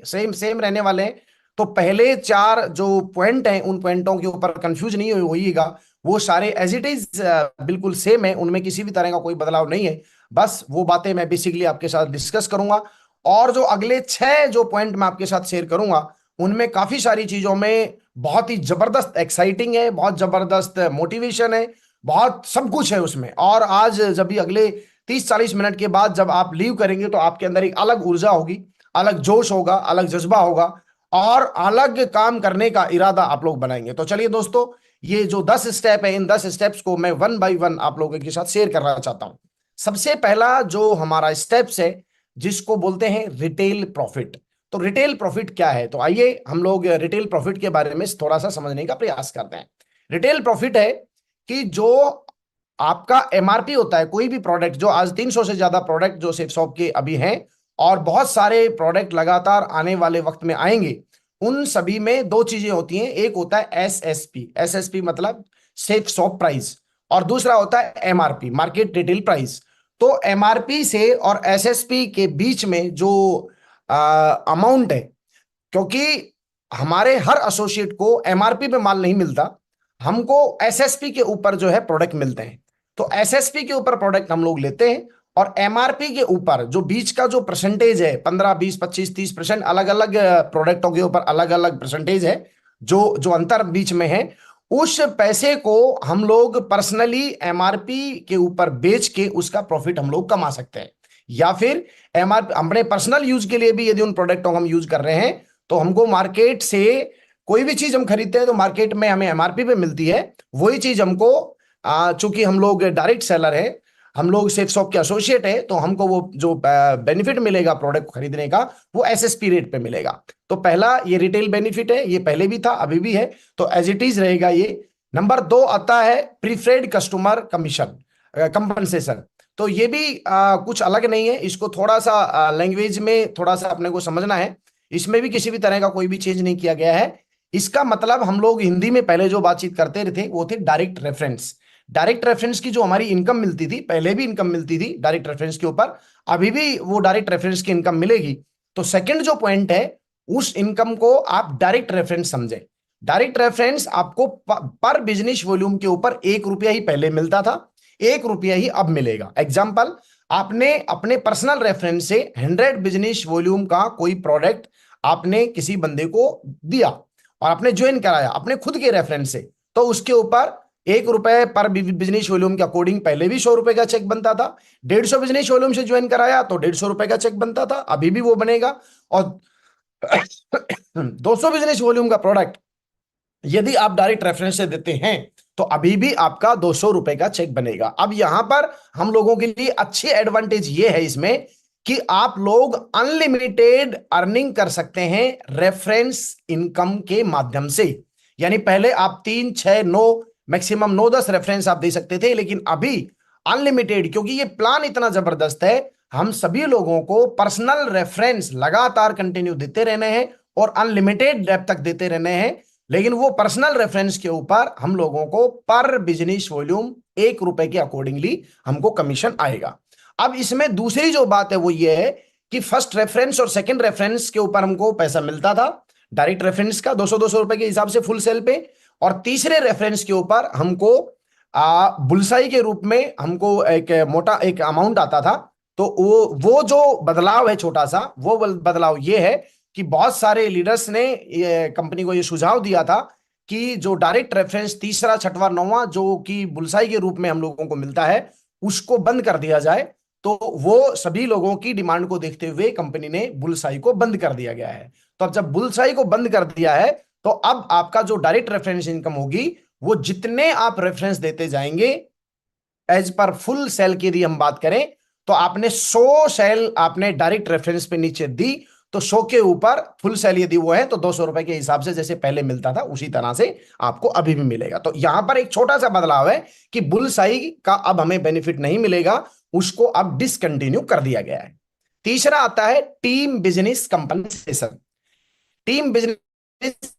Same same रहने वाले हैं। तो पहले चार जो पॉइंट हैं उन पॉइंटों के ऊपर कंफ्यूज नहीं होइएगा, वो सारे एज इट इज बिल्कुल सेम है, उनमें किसी भी तरह का कोई बदलाव नहीं है। बस वो बातें मैं बेसिकली आपके साथ डिस्कस करूंगा। और जो अगले छह जो पॉइंट मैं आपके साथ शेयर करूंगा, उनमें काफी सारी चीजों में बहुत ही जबरदस्त एक्साइटिंग है, बहुत जबरदस्त मोटिवेशन है, बहुत सब कुछ है उसमें। और आज जब भी अगले 30-40 मिनट के बाद जब आप लीव करेंगे तो आपके अंदर एक अलग ऊर्जा होगी, अलग जोश होगा, अलग जज्बा होगा, और अलग काम करने का इरादा आप लोग बनाएंगे। तो चलिए दोस्तों, ये जो 10 स्टेप है, इन 10 स्टेप्स को मैं वन बाय वन आप लोगों के साथ शेयर करना चाहता हूं। सबसे पहला जो हमारा स्टेप्स है, जिसको बोलते हैं रिटेल प्रॉफिट। तो रिटेल प्रॉफिट क्या है, तो आइए हम लोग रिटेल प्रॉफिट के बारे में थोड़ा सा समझने का प्रयास करते हैं। रिटेल प्रॉफिट है कि जो आपका एमआरपी होता है, कोई भी प्रोडक्ट, जो आज 300 से ज्यादा प्रोडक्ट जो सेफ शॉप के अभी हैं, और बहुत सारे प्रोडक्ट लगातार आने वाले वक्त में आएंगे, उन सभी में दो चीजें होती हैं। एक होता है एसएसपी, एसएसपी मतलब सेफ शॉप प्राइस, और दूसरा होता है एमआरपी, मार्केट रिटेल प्राइस। तो एमआरपी से और एसएसपी के बीच में जो अमाउंट है, क्योंकि हमारे हर एसोसिएट को एमआरपी पे माल नहीं मिलता, हमको एसएसपी के ऊपर जो है प्रोडक्ट मिलते हैं। तो एसएसपी के ऊपर प्रोडक्ट हम लोग लेते हैं, और एमआरपी के ऊपर जो बीच का जो परसेंटेज है, 15, 20, 25, 30%, अलग अलग प्रोडक्टों के ऊपर अलग अलग परसेंटेज है, जो जो अंतर बीच में है, उस पैसे को हम लोग पर्सनली एमआरपी के ऊपर बेच के उसका प्रॉफिट हम लोग कमा सकते हैं। या फिर एमआरपी अपने पर्सनल यूज के लिए भी यदि उन प्रोडक्टों को हम यूज कर रहे हैं, तो हमको मार्केट से कोई भी चीज हम खरीदते हैं तो मार्केट में हमें एमआरपी पे मिलती है। वही चीज हमको, चूंकि हम लोग डायरेक्ट सेलर है, हम लोग सेफ शॉप के एसोसिएट है, तो हमको वो जो बेनिफिट मिलेगा प्रोडक्ट को खरीदने का, वो एसएसपी रेट पे मिलेगा। तो पहला ये रिटेल बेनिफिट है, ये पहले भी था अभी भी है, तो एज इट इज रहेगा ये। नंबर दो आता है प्रीफर्ड कस्टमर कमीशन कंपनसेशन। तो ये भी कुछ अलग नहीं है, इसको थोड़ा सा लैंग्वेज में थोड़ा सा अपने को समझना है। इसमें भी किसी भी तरह का कोई भी चेंज नहीं किया गया है। इसका मतलब हम लोग हिंदी में पहले जो बातचीत करते थे वो थे डायरेक्ट रेफरेंस। डायरेक्ट रेफरेंस की जो हमारी इनकम मिलती थी, पहले भी इनकम मिलती थी डायरेक्ट रेफरेंस के ऊपर, अभी भी वो डायरेक्ट रेफरेंस की इनकम मिलेगी। तो सेकंड जो पॉइंट है, उस इनकम को आप डायरेक्ट रेफरेंस समझे। डायरेक्ट रेफरेंस आपको पर बिजनेस वॉल्यूम के ऊपर 1 रुपया ही पहले मिलता था, 1 रुपया ही अब मिलेगा। एग्जाम्पल, आपने अपने पर्सनल रेफरेंस से 100 बिजनेस वॉल्यूम का कोई प्रोडक्ट आपने किसी बंदे को दिया, और आपने ज्वाइन कराया अपने खुद के रेफरेंस से, तो उसके ऊपर 1 रुपए पर बिजनेस वॉल्यूम के अकॉर्डिंग पहले भी 100 रुपए का चेक बनता था। 150 बिजनेस वॉल्यूम से ज्वाइन कराया तो 150 रुपए का चेक बनता था, अभी भी वो बनेगा। और 200 बिजनेस वॉल्यूम का प्रोडक्ट यदि आप डायरेक्ट रेफरेंस से देते हैं, तो अभी भी आपका 200 रुपए का चेक बनेगा। अब यहां पर हम लोगों के लिए अच्छी एडवांटेज ये है इसमें, कि आप लोग अनलिमिटेड अर्निंग कर सकते हैं रेफरेंस इनकम के माध्यम से। यानी पहले आप 3, 6, 9, मैक्सिमम 9, 10 रेफरेंस आप दे सकते थे, लेकिन अभी अनलिमिटेड, क्योंकि ये प्लान इतना जबरदस्त है, हम सभी लोगों को पर्सनल रेफरेंस लगातार कंटिन्यू देते रहने हैं, और अनलिमिटेड डेप तक देते रहने हैं। लेकिन वो पर्सनल रेफरेंस के ऊपर हम लोगों को पर बिजनेस वॉल्यूम 1 रुपए के अकॉर्डिंगली हमको कमीशन आएगा। अब इसमें दूसरी जो बात है वो ये है कि फर्स्ट रेफरेंस और सेकंड रेफरेंस के ऊपर हमको पैसा मिलता था डायरेक्ट रेफरेंस का 200-200 रुपए के हिसाब से फुल सेल पे, और तीसरे रेफरेंस के ऊपर हमको बुलसाई के रूप में हमको एक मोटा एक अमाउंट आता था। तो वो जो बदलाव है छोटा सा, वो बदलाव ये है कि बहुत सारे लीडर्स ने कंपनी को ये सुझाव दिया था कि जो डायरेक्ट रेफरेंस तीसरा, छठवां, नौवां जो कि बुलसाई के रूप में हम लोगों को मिलता है, उसको बंद कर दिया जाए। तो वो सभी लोगों की डिमांड को देखते हुए कंपनी ने बुलसाई को बंद कर दिया गया है। तो अब जब बुलसाई को बंद कर दिया है, तो अब आपका जो डायरेक्ट रेफरेंस इनकम होगी, वो जितने आप रेफरेंस देते जाएंगे, एज पर फुल सेल की यदि हम बात करें, तो आपने 100 सेल आपने डायरेक्ट रेफरेंस पे नीचे दी, तो 100 के ऊपर फुल सेल यदि वो है, तो 200 रुपए के हिसाब से जैसे पहले मिलता था उसी तरह से आपको अभी भी मिलेगा। तो यहां पर एक छोटा सा बदलाव है कि बुल साई का अब हमें बेनिफिट नहीं मिलेगा, उसको अब डिसकंटिन्यू कर दिया गया है। तीसरा आता है team business compensation. Team business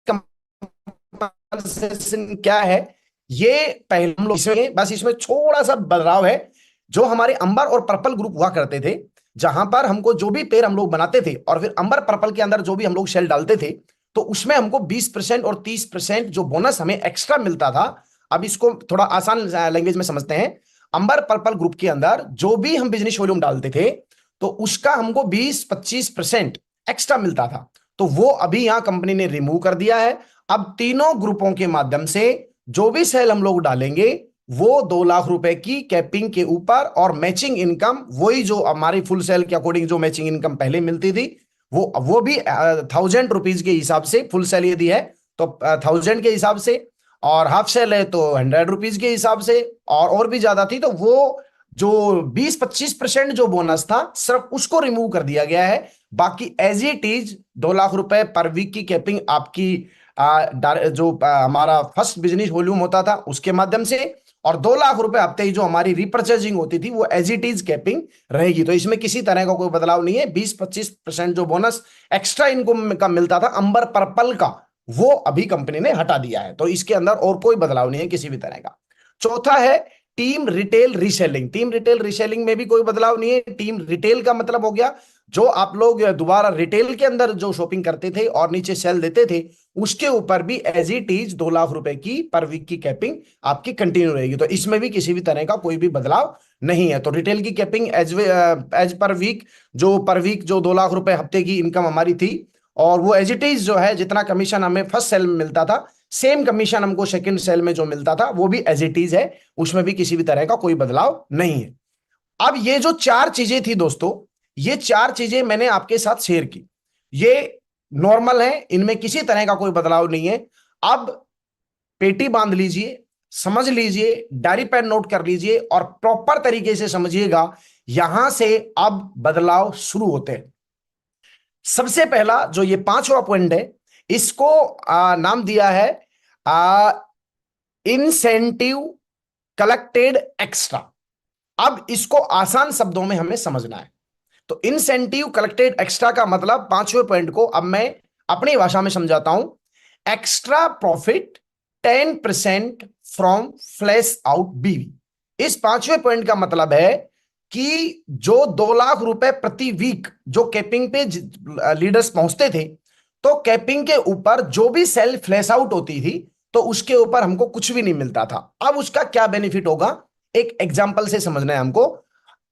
compensation क्या है, ये पहले हम लोग इसमें बस इसमें थोड़ा सा बदलाव है। जो हमारे अंबर और पर्पल ग्रुप हुआ करते थे, जहां पर हमको जो भी पेयर हम लोग बनाते थे और फिर अंबर पर्पल के अंदर जो भी हम लोग शेल डालते थे, तो उसमें हमको 20% और 30% जो बोनस हमें एक्स्ट्रा मिलता था। अब इसको थोड़ा आसान लैंग्वेज में समझते हैं। अंबर पर्पल ग्रुप के अंदर जो भी हम बिजनेस वॉल्यूम डालते थे, तो उसका हमको 20-25% एक्स्ट्रा मिलता था। तो वो अभी यहां कंपनी ने रिमूव कर दिया है। अब तीनों ग्रुपों के माध्यम से जो भी सेल हम लोग डालेंगे, वो 2 लाख रुपए की कैपिंग के ऊपर, और मैचिंग इनकम वही जो हमारी फुल सेल के अकॉर्डिंग जो मैचिंग इनकम पहले मिलती थी, वो भी 1000 रुपीज के हिसाब से। फुल सेल यदि है तो 1000 के हिसाब से, और हाफ सेल है तो 100 रुपीज के हिसाब से, और भी ज्यादा थी तो वो जो 20-25% जो बोनस था, सिर्फ उसको रिमूव कर दिया गया है। बाकी एज इट इज 2 लाख रुपए पर वीक की कैपिंग आपकी जो हमारा फर्स्ट बिजनेस वॉल्यूम होता था उसके माध्यम से, और 2 लाख रुपए हफ्ते ही जो हमारी रिपर्चेजिंग होती थी, वो एज इट इज कैपिंग रहेगी। तो इसमें किसी तरह का कोई बदलाव नहीं है। 20-25% जो बोनस एक्स्ट्रा इनकम का मिलता था अंबर पर्पल का, वो अभी कंपनी ने हटा दिया है। तो इसके अंदर और कोई बदलाव नहीं है किसी भी तरह का। चौथा है team retail reselling. Team retail reselling में भी कोई बदलाव नहीं है। टीम रिटेल का मतलब हो गया जो आप लोग दोबारा रिटेल के अंदर जो शॉपिंग करते थे और नीचे सेल देते थे, उसके ऊपर भी एज इट इज 2 लाख रुपए की पर वीक की कैपिंग आपकी कंटिन्यू रहेगी। तो इसमें भी किसी भी तरह का कोई भी बदलाव नहीं है। तो रिटेल की कैपिंग एज पर वीक, जो पर वीक जो 2 लाख रुपए हफ्ते की इनकम हमारी थी, और वो एज इट इज जो है, जितना कमीशन हमें फर्स्ट सेल में मिलता था, सेम कमीशन हमको सेकंड सेल में जो मिलता था, वो भी एज इट इज है। उसमें भी किसी भी तरह का कोई बदलाव नहीं है। अब ये जो 4 चीजें थी दोस्तों, ये 4 चीजें मैंने आपके साथ शेयर की, ये नॉर्मल है, इनमें किसी तरह का कोई बदलाव नहीं है। अब पेटी बांध लीजिए, समझ लीजिए, डायरी पेन नोट कर लीजिए, और प्रॉपर तरीके से समझिएगा। यहां से अब बदलाव शुरू होते हैं। सबसे पहला जो ये 5वां पॉइंट है, इसको नाम दिया है इंसेंटिव कलेक्टेड एक्स्ट्रा। अब इसको आसान शब्दों में हमें समझना है। तो इंसेंटिव कलेक्टेड एक्स्ट्रा का मतलब, 5वें पॉइंट को अब मैं अपनी भाषा में समझाता हूं। Extra profit 10% from flash out बीवी। इस 5वें पॉइंट का मतलब है कि जो 2 लाख रुपए प्रति वीक जो कैपिंग पे लीडर्स पहुंचते थे, तो कैपिंग के ऊपर जो भी सेल फ्लैश आउट होती थी, तो उसके ऊपर हमको कुछ भी नहीं मिलता था। अब उसका क्या बेनिफिट होगा, एक एग्जाम्पल से समझना है हमको।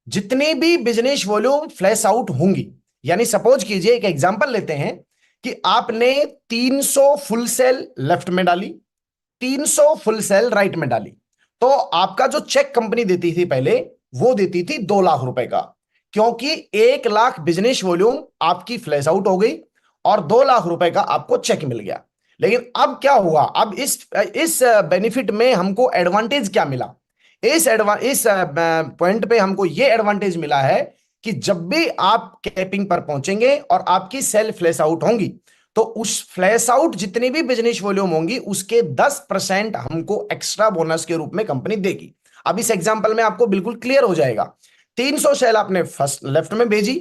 जितनी भी बिजनेस वॉल्यूम फ्लैश आउट होंगी, यानी सपोज कीजिए, एक एग्जांपल लेते हैं कि आपने 300 फुल सेल लेफ्ट में डाली, 300 फुल सेल राइट में डाली, तो आपका जो चेक कंपनी देती थी पहले, वो देती थी 2 लाख रुपए का, क्योंकि 1 लाख बिजनेस वॉल्यूम आपकी फ्लैश आउट हो गई और 2 लाख रुपए का आपको चेक मिल गया। लेकिन अब क्या हुआ, अब इस बेनिफिट में हमको एडवांटेज क्या मिला, इस पॉइंट पे हमको ये एडवांटेज मिला है कि जब भी आप कैपिंग पर पहुंचेंगे और आपकी सेल फ्लैश आउट होंगी, तो उस फ्लैश आउट जितनी भी बिजनेस वॉल्यूम होंगी, उसके 10% हमको एक्स्ट्रा बोनस के रूप में कंपनी देगी। अब इस एग्जांपल में आपको बिल्कुल क्लियर हो जाएगा। 300 सेल आपने फर्स्ट लेफ्ट में भेजी,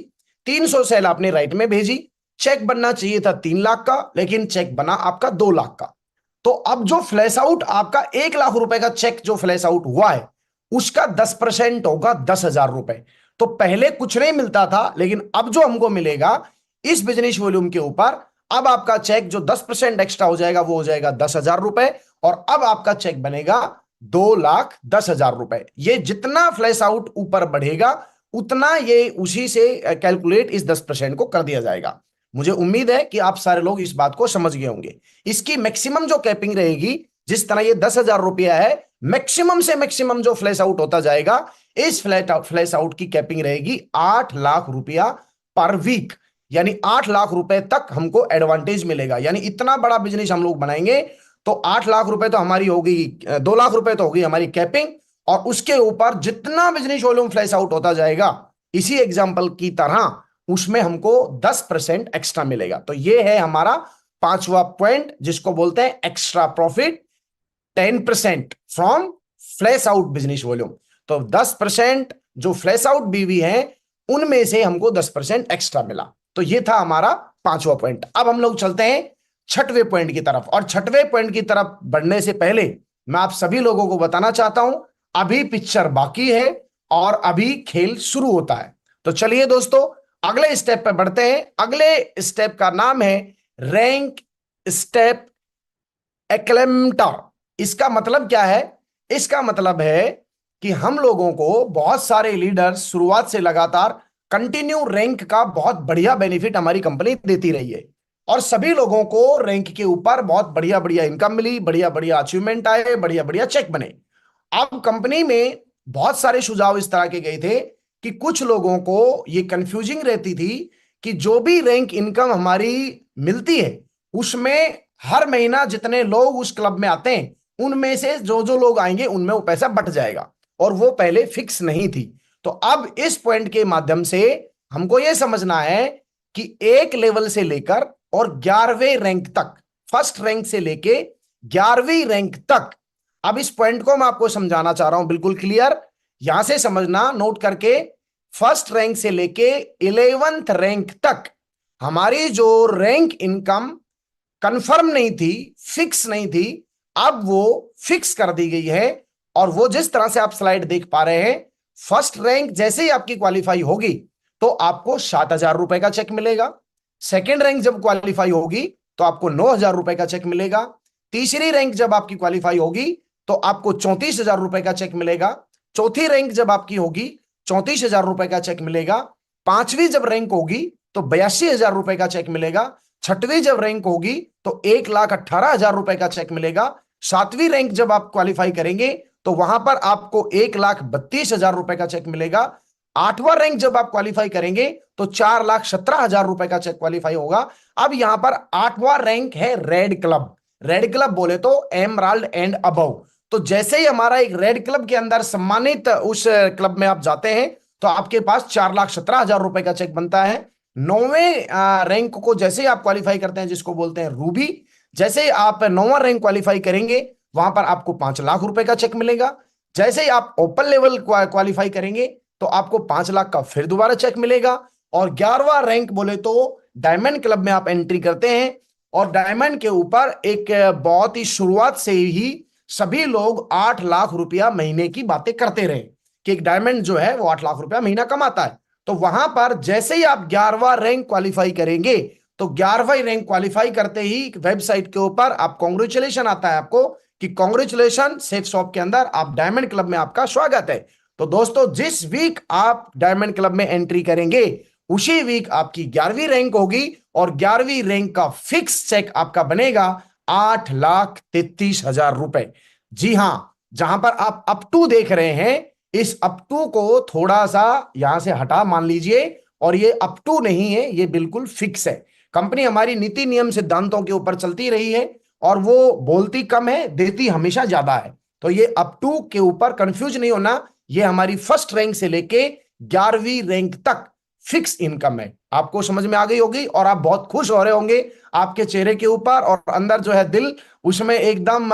300 सेल आपने राइट में भेजी, चेक बनना चाहिए था 3 लाख का, लेकिन चेक बना आपका 2 लाख का। तो अब जो फ्लैश आउट आपका 1 लाख रुपए का चेक जो फ्लैश आउट हुआ है, उसका 10% होगा 10,000 रुपए। तो पहले कुछ नहीं मिलता था, लेकिन अब जो हमको मिलेगा इस बिजनेस वॉल्यूम के ऊपर, अब आपका चेक जो 10% एक्स्ट्रा हो जाएगा, वो हो जाएगा 10,000 रुपए, और अब आपका चेक बनेगा 2,10,000 रुपए। ये जितना फ्लैश आउट ऊपर बढ़ेगा, उतना ये उसी से कैलकुलेट इस 10% को कर दिया जाएगा। मुझे उम्मीद है कि आप सारे लोग इस बात को समझ गए होंगे। इसकी मैक्सिमम जो कैपिंग रहेगी, जिस तरह ये 10,000 रुपया है, मैक्सिमम से मैक्सिमम जो फ्लैश आउट होता जाएगा, इस फ्लैश आउट की कैपिंग रहेगी 8 लाख रुपया पर वीक। यानी 8 लाख रुपए तक हमको एडवांटेज मिलेगा। यानी इतना बड़ा बिजनेस हम लोग बनाएंगे, तो 8 लाख रुपए तो हमारी होगी, 2 लाख रुपए तो होगी हमारी कैपिंग, और उसके ऊपर जितना बिजनेस वॉल्यूम फ्लैश आउट होता जाएगा, इसी एग्जाम्पल की तरह उसमें हमको 10% एक्स्ट्रा मिलेगा। तो ये है हमारा 5वां पॉइंट, जिसको बोलते हैं extra profit 10% from flash out business volume. तो 10% जो फ्लैश आउट बीवी है, उनमें से हमको 10% एक्स्ट्रा मिला। तो ये था हमारा 5वां पॉइंट। अब हम लोग चलते हैं 6वें पॉइंट की तरफ। और 6वें पॉइंट की तरफ बढ़ने से पहले मैं आप सभी लोगों को बताना चाहता हूं, अभी पिक्चर बाकी है और अभी खेल शुरू होता है। तो चलिए दोस्तों, अगले स्टेप पे बढ़ते हैं। अगले स्टेप का नाम है रैंक स्टेप एक्लेम्टर। इसका मतलब क्या है? इसका मतलब है कि हम लोगों को बहुत सारे लीडर्स शुरुआत से लगातार कंटिन्यू रैंक का बहुत बढ़िया बेनिफिट हमारी कंपनी देती रही है, और सभी लोगों को रैंक के ऊपर बहुत बढ़िया बढ़िया इनकम मिली, बढ़िया बढ़िया अचीवमेंट आए, बढ़िया बढ़िया चेक बने। अब कंपनी में बहुत सारे सुझाव इस तरह के गए थे कि कुछ लोगों को ये कंफ्यूजिंग रहती थी कि जो भी रैंक इनकम हमारी मिलती है उसमें हर महीना जितने लोग उस क्लब में आते हैं उनमें से जो जो लोग आएंगे उनमें वो पैसा बट जाएगा, और वो पहले फिक्स नहीं थी। तो अब इस पॉइंट के माध्यम से हमको यह समझना है कि एक लेवल से लेकर और 11वें रैंक तक, फर्स्ट रैंक से लेके 11वीं रैंक तक, अब इस पॉइंट को मैं आपको समझाना चाह रहा हूं बिल्कुल क्लियर, यहां से समझना नोट करके। फर्स्ट रैंक से लेके 11th रैंक तक हमारी जो रैंक इनकम कंफर्म नहीं थी, फिक्स नहीं थी, अब वो फिक्स कर दी गई है। और वो जिस तरह से आप स्लाइड देख पा रहे हैं, फर्स्ट रैंक जैसे ही आपकी क्वालिफाई होगी तो आपको 7,000 रुपए का चेक मिलेगा। सेकेंड रैंक जब क्वालिफाई होगी तो आपको 9,000 रुपए का चेक मिलेगा। तीसरी रैंक जब आपकी क्वालिफाई होगी तो आपको 34,000 रुपए का चेक मिलेगा। चौथी रैंक जब आपकी होगी 34,000 रुपए का चेक मिलेगा। पांचवी जब रैंक होगी तो 82,000 रुपए का चेक मिलेगा। छठवीं जब रैंक होगी तो 1,18,000 रुपए का चेक मिलेगा। सातवीं रैंक जब आप क्वालिफाई करेंगे तो वहां पर आपको 1,32,000 रुपए का चेक मिलेगा। आठवां रैंक जब आप क्वालिफाई करेंगे तो 4,17,000 रुपए का चेक क्वालिफाई होगा। अब यहां पर आठवां रैंक है रेड क्लब। रेड क्लब बोले तो एमराल्ड एंड अबव। तो जैसे ही हमारा एक रेड क्लब के अंदर सम्मानित उस क्लब में आप जाते हैं तो आपके पास 4,17,000 रुपए का चेक बनता है। नौवें रैंक को जैसे ही आप क्वालिफाई करते हैं, जिसको बोलते हैं रूबी, जैसे ही आप नौवां रैंक क्वालिफाई करेंगे वहां पर आपको 5 लाख रुपए का चेक मिलेगा। जैसे ही आप ओपन लेवल क्वालिफाई करेंगे तो आपको 5 लाख का फिर दोबारा चेक मिलेगा। और 11वां रैंक बोले तो डायमंड क्लब में आप एंट्री करते हैं, और डायमंड के ऊपर एक बहुत ही शुरुआत से ही सभी लोग 8 लाख रुपया महीने की बातें करते रहे कि एक डायमंड जो है वो 8 लाख रुपया महीना कमाता है। तो वहां पर जैसे ही आप 11वां रैंक क्वालिफाई करेंगे तो 11वां रैंक क्वालिफाई करते ही वेबसाइट के ऊपर आप कॉन्ग्रेचुलेशन आता है आपको कि कॉन्ग्रेचुलेशन सेफ शॉप के अंदर आप डायमंड क्लब में आपका स्वागत है। तो दोस्तों, जिस वीक आप डायमंड क्लब में एंट्री करेंगे उसी वीक आपकी 11वीं रैंक होगी, और 11वीं रैंक का फिक्स चेक आपका बनेगा 8,33,000 रुपए। जी हां, जहां पर आप अप टू देख रहे हैं, इस अप टू को थोड़ा सा यहां से हटा मान लीजिए, और ये अप टू नहीं है, ये बिल्कुल फिक्स है। कंपनी हमारी नीति नियम सिद्धांतों के ऊपर चलती रही है, और वो बोलती कम है, देती हमेशा ज्यादा है। तो ये अप टू के ऊपर कंफ्यूज नहीं होना, ये हमारी फर्स्ट रैंक से लेके 11वीं रैंक तक फिक्स इनकम है। आपको समझ में आ गई होगी और आप बहुत खुश हो रहे होंगे, आपके चेहरे के ऊपर और अंदर जो है दिल, उसमें एकदम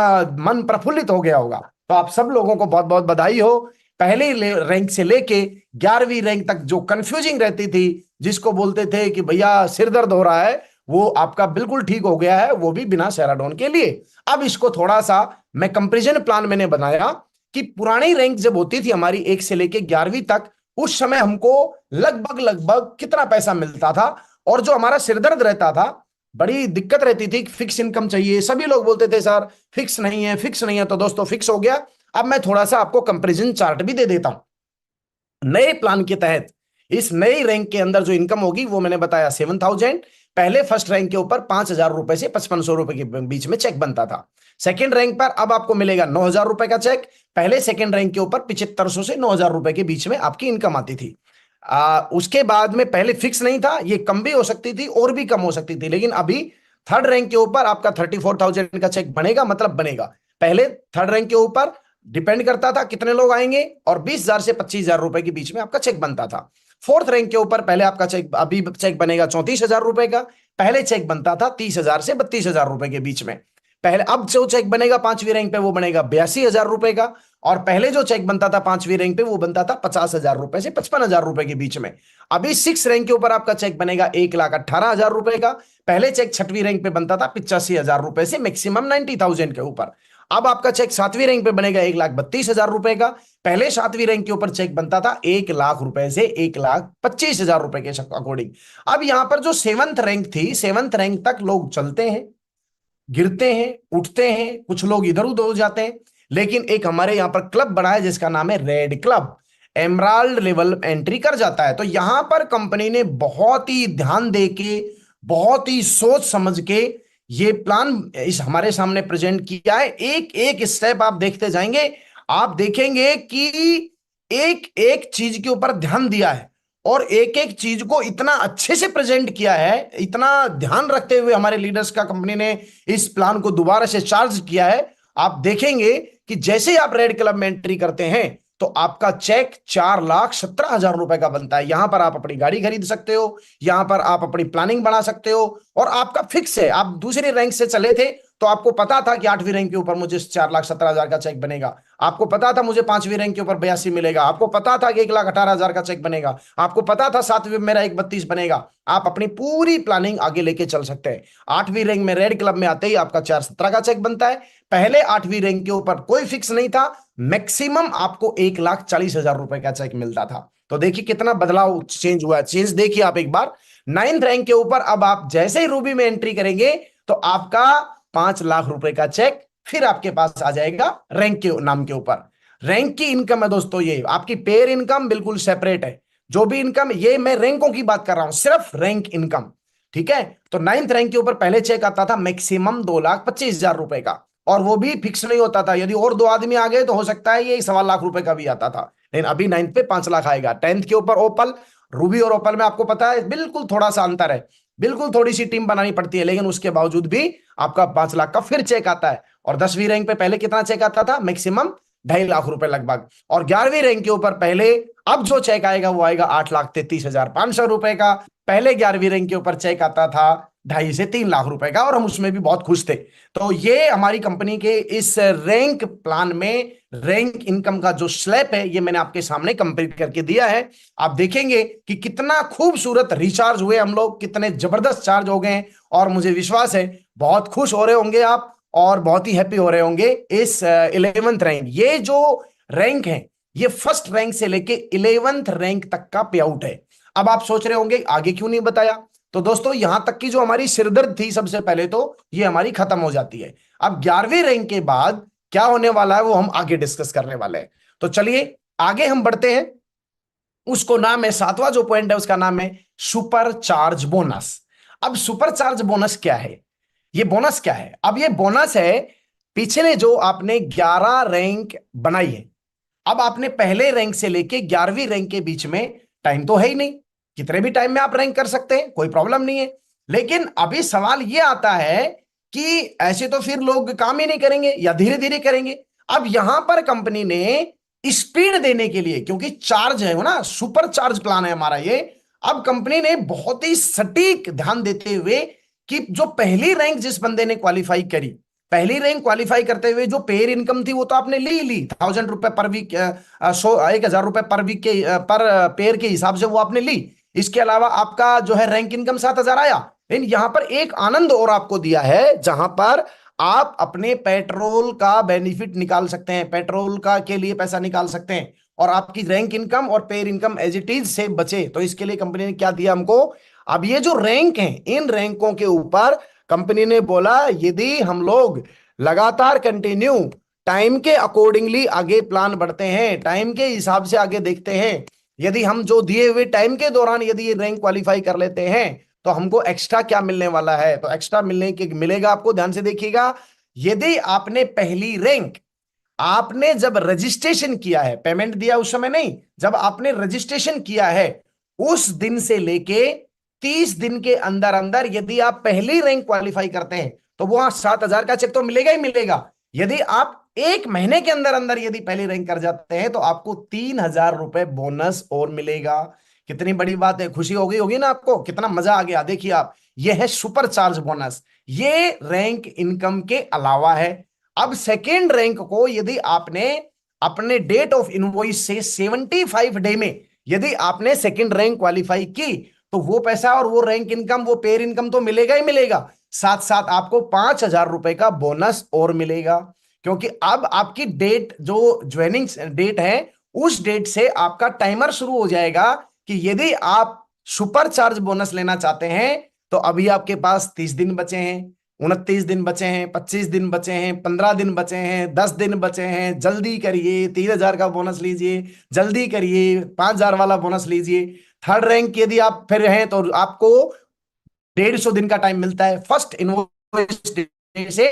मन प्रफुल्लित हो गया होगा। तो आप सब लोगों को बहुत बहुत बधाई हो। पहले रैंक से लेके 11वीं रैंक तक जो कंफ्यूजिंग रहती थी, जिसको बोलते थे कि भैया सिर दर्द हो रहा है, वो आपका बिल्कुल ठीक हो गया है, वो भी बिना सेराडोन के लिए। अब इसको थोड़ा सा मैं कंपेरिजन प्लान मैंने बनाया कि पुरानी रैंक जब होती थी हमारी 1 से लेके 11वीं तक, उस समय हमको लगभग लगभग कितना पैसा मिलता था, और जो हमारा सिरदर्द रहता था, बड़ी दिक्कत रहती थी, फिक्स इनकम चाहिए, सभी लोग बोलते थे सर फिक्स नहीं है, फिक्स नहीं है। तो दोस्तों, फिक्स हो गया। अब मैं थोड़ा सा आपको कंपैरिजन चार्ट भी दे देता हूं। नए प्लान के तहत इस नई रैंक के अंदर जो इनकम होगी वो मैंने बताया 7,000। पहले फर्स्ट रैंक के ऊपर 5,000 रुपए से 5,500 रुपए के बीच में चेक बनता था। सेकंड रैंक पर अब आपको मिलेगा 9,000 रुपए का चेक। पहले सेकंड रैंक के ऊपर 7,500 से 9,000 रुपए के बीच में आपकी इनकम आती थी। उसके बाद में पहले फिक्स नहीं था, ये कम भी हो सकती थी और भी कम हो सकती थी, लेकिन अभी थर्ड रैंक के ऊपर आपका 34,000 का चेक बनेगा, मतलब बनेगा। पहले थर्ड रैंक के ऊपर डिपेंड करता था कितने लोग आएंगे, और 20,000 से 25,000 रुपए के बीच में आपका चेक बनता था। फोर्थ रैंक के ऊपर पहले आपका चेक, अभी चेक बनेगा 34,000 रुपए का। पहले चेक बनता था 30,000 से 32,000 रुपए के बीच में। पहले अब जो चेक बनेगा पांचवी रैंक पे वो बनेगा 82,000 रुपए का, और पहले जो चेक बनता था पांचवी रैंक पे वो बनता था 50,000 रुपए से 55,000 रुपए के बीच में। अभी सिक्स रैंक के ऊपर आपका चेक बनेगा 1,18,000 रुपए का। पहले चेक छठवीं रैंक पे बनता था 85,000 रुपए से मैक्सिमम 90,000 के ऊपर। अब आपका चेक 7वीं रैंक पे बनेगा 1,32,000 रुपए का। पहले 7वीं रैंक के ऊपर चेक बनता था 1 लाख रुपए से 1,25,000 रुपए के अकॉर्डिंग। अब यहां पर जो सेवंथ रैंक थी, सेवंथ रैंक तक लोग चलते हैं, गिरते हैं, उठते हैं, कुछ लोग इधर उधर हो जाते हैं, लेकिन एक हमारे यहां पर क्लब बना है जिसका नाम है red club, emerald level entry कर जाता है। तो यहां पर कंपनी ने बहुत ही ध्यान दे के, बहुत ही सोच समझ के ये प्लान इस हमारे सामने प्रेजेंट किया है। एक एक स्टेप आप देखते जाएंगे, आप देखेंगे कि एक एक चीज के ऊपर ध्यान दिया है और एक एक चीज को इतना अच्छे से प्रेजेंट किया है, इतना ध्यान रखते हुए हमारे लीडर्स का कंपनी ने इस प्लान को दोबारा से चार्ज किया है। आप देखेंगे कि जैसे ही आप रेड क्लब में एंट्री करते हैं तो आपका चेक 4,17,000 रुपए का बनता है। यहां पर आप अपनी गाड़ी खरीद सकते हो, यहां पर आप अपनी प्लानिंग बना सकते हो, और आपका फिक्स है। आप दूसरी रैंक से चले थे तो आपको पता था कि 8वीं रैंक के ऊपर मुझे 4,17,000 का चेक बनेगा, आपको पता था मुझे 5वीं रैंक के ऊपर 82 मिलेगा, आपको पता था कि 1,18,000 का चेक बनेगा, आपको पता था 7वीं में मेरा 1,32 बनेगा। आप अपनी पूरी प्लानिंग आगे लेके चल सकते हैं। 8वीं रैंक में रेड क्लब में आते ही आपका 4,17 का चेक बनता है। पहले 8वीं रैंक के ऊपर कोई फिक्स नहीं था, मैक्सिमम आपको 1,40,000 रुपए का चेक मिलता था। तो देखिए कितना बदलाव चेंज हुआ है। चेंज देखिए आप एक बार, 9th रैंक के ऊपर अब आप जैसे ही रूबी में एंट्री करेंगे तो आपका 5 लाख रुपए का चेक फिर आपके पास आ जाएगा रैंक के नाम के ऊपर। रैंक की इनकम है दोस्तों, ये आपकी पेयर इनकम बिल्कुल सेपरेट है। जो भी इनकम, ये मैं रैंकों की बात कर रहा हूं, सिर्फ रैंक इनकम, ठीक है। तो 9th रैंक के ऊपर पहले चेक आता था मैक्सिमम 2,25,000 रुपए का, और वो भी फिक्स नहीं होता था, यदि और दो आदमी आ गए तो हो सकता है ये 1,15,00,000 रुपए का भी आता था, लेकिन अभी 9th पे 5 लाख आएगा। 10th के ऊपर ओपल, रूबी और ओपल में आपको पता है बिल्कुल थोड़ा सा अंतर है, बिल्कुल थोड़ी सी टीम बनानी पड़ती है, लेकिन उसके बावजूद भी आपका 5 लाख का फिर चेक आता है। और 10वीं रैंक पे पहले कितना चेक आता था, मैक्सिमम 2.5 लाख रुपए लगभग। और 11वीं रैंक के ऊपर पहले, अब जो चेक आएगा वो आएगा 8,33,500 रुपए का। पहले 11वीं रैंक के ऊपर चेक आता था 2.5 से 3 लाख रुपए का, और हम उसमें भी बहुत खुश थे। तो ये हमारी कंपनी के इस रैंक प्लान में रैंक इनकम का जो स्लैब है ये मैंने आपके सामने कंप्लीट करके दिया है। आप देखेंगे कि कितना खूबसूरत रिचार्ज हुए हम लोग, कितने जबरदस्त चार्ज हो गए, और मुझे विश्वास है बहुत खुश हो रहे होंगे आप और बहुत ही हैप्पी हो रहे होंगे। इस 11th रैंक, ये जो रैंक है ये फर्स्ट रैंक से लेके 11th रैंक तक का पे आउट है। अब आप सोच रहे होंगे आगे क्यों नहीं बताया, तो दोस्तों यहां तक की जो हमारी सिरदर्द थी सबसे पहले तो ये हमारी खत्म हो जाती है। अब 11वीं रैंक के बाद क्या होने वाला है वो हम आगे डिस्कस करने वाले हैं। तो चलिए आगे हम बढ़ते हैं। उसको नाम है, 7वां जो पॉइंट है उसका नाम है सुपर चार्ज बोनस। अब सुपर चार्ज बोनस क्या है, ये बोनस क्या है? अब ये बोनस है पिछले जो आपने 11 रैंक बनाई है। अब आपने पहले रैंक से लेके 11वीं रैंक के बीच में टाइम तो है ही नहीं, कितने भी टाइम में आप रैंक कर सकते हैं, कोई प्रॉब्लम नहीं है। लेकिन अभी सवाल ये आता है कि ऐसे तो फिर लोग काम ही नहीं करेंगे या धीरे धीरे करेंगे। अब यहां पर कंपनी ने स्पीड देने के लिए, क्योंकि चार्ज है ना, सुपर चार्ज प्लान है हमारा ये, अब कंपनी ने बहुत ही सटीक ध्यान देते हुए कि जो पहली रैंक जिस बंदे ने क्वालिफाई करी, पहली रैंक क्वालिफाई करते हुए जो पेयर इनकम थी वो तो आपने ली 1,000 रुपए पर वीक, 1,000 रुपए पर वीक के पर पेयर के हिसाब से वो आपने ली। इसके अलावा आपका जो है रैंक इनकम 7,000 आया। लेकिन यहां पर एक आनंद और आपको दिया है जहां पर आप अपने पेट्रोल का बेनिफिट निकाल सकते हैं, पेट्रोल का के लिए पैसा निकाल सकते हैं, और आपकी रैंक इनकम और pair income as it is से बचे। तो इसके लिए कंपनी ने क्या दिया हमको, अब ये जो रैंक है इन रैंकों के ऊपर कंपनी ने बोला यदि हम लोग लगातार कंटिन्यू टाइम के अकॉर्डिंगली आगे प्लान बढ़ते हैं, टाइम के हिसाब से आगे देखते हैं, यदि हम जो दिए हुए टाइम के दौरान यदि ये रैंक क्वालिफाई कर लेते हैं तो हमको एक्स्ट्रा क्या मिलने वाला है। तो एक्स्ट्रा मिलने के मिलेगा आपको, ध्यान से देखिएगा। यदि आपने पहली रैंक, आपने जब रजिस्ट्रेशन किया है, पेमेंट दिया उस समय नहीं, जब आपने रजिस्ट्रेशन किया है उस दिन से लेके 30 दिन के अंदर अंदर यदि आप पहली रैंक क्वालिफाई करते हैं तो वहां 7,000 का चेक तो मिलेगा ही मिलेगा। यदि आप 1 महीने के अंदर अंदर यदि पहली रैंक कर जाते हैं तो आपको 3,000 रुपए बोनस और मिलेगा। कितनी बड़ी बात है, खुशी हो गई होगी ना आपको, कितना मजा आ गया। देखिए आप, ये है सुपर चार्ज बोनस, ये रैंक इनकम के अलावा है। अब सेकेंड रैंक को यदि आपने अपने डेट ऑफ इनवॉइस से 75 डे में यदि आपने सेकेंड रैंक क्वालिफाई की तो वो पैसा और वो रैंक इनकम, वो पेयर इनकम तो मिलेगा ही मिलेगा, साथ साथ आपको 5,000 रुपए का बोनस और मिलेगा। क्योंकि अब आपकी डेट जो ज्वाइनिंग डेट है उस डेट से आपका टाइमर शुरू हो जाएगा कि यदि आप सुपर चार्ज बोनस लेना चाहते हैं तो अभी आपके पास 30 दिन बचे हैं, 29 दिन बचे हैं, 25 दिन बचे हैं, 15 दिन बचे हैं, 10 दिन बचे हैं। जल्दी करिए, 3,000 का बोनस लीजिए, जल्दी करिए, 5,000 वाला बोनस लीजिए। थर्ड रैंक यदि आप फिर हैं तो आपको 150 दिन का टाइम मिलता है फर्स्ट इनवॉइस से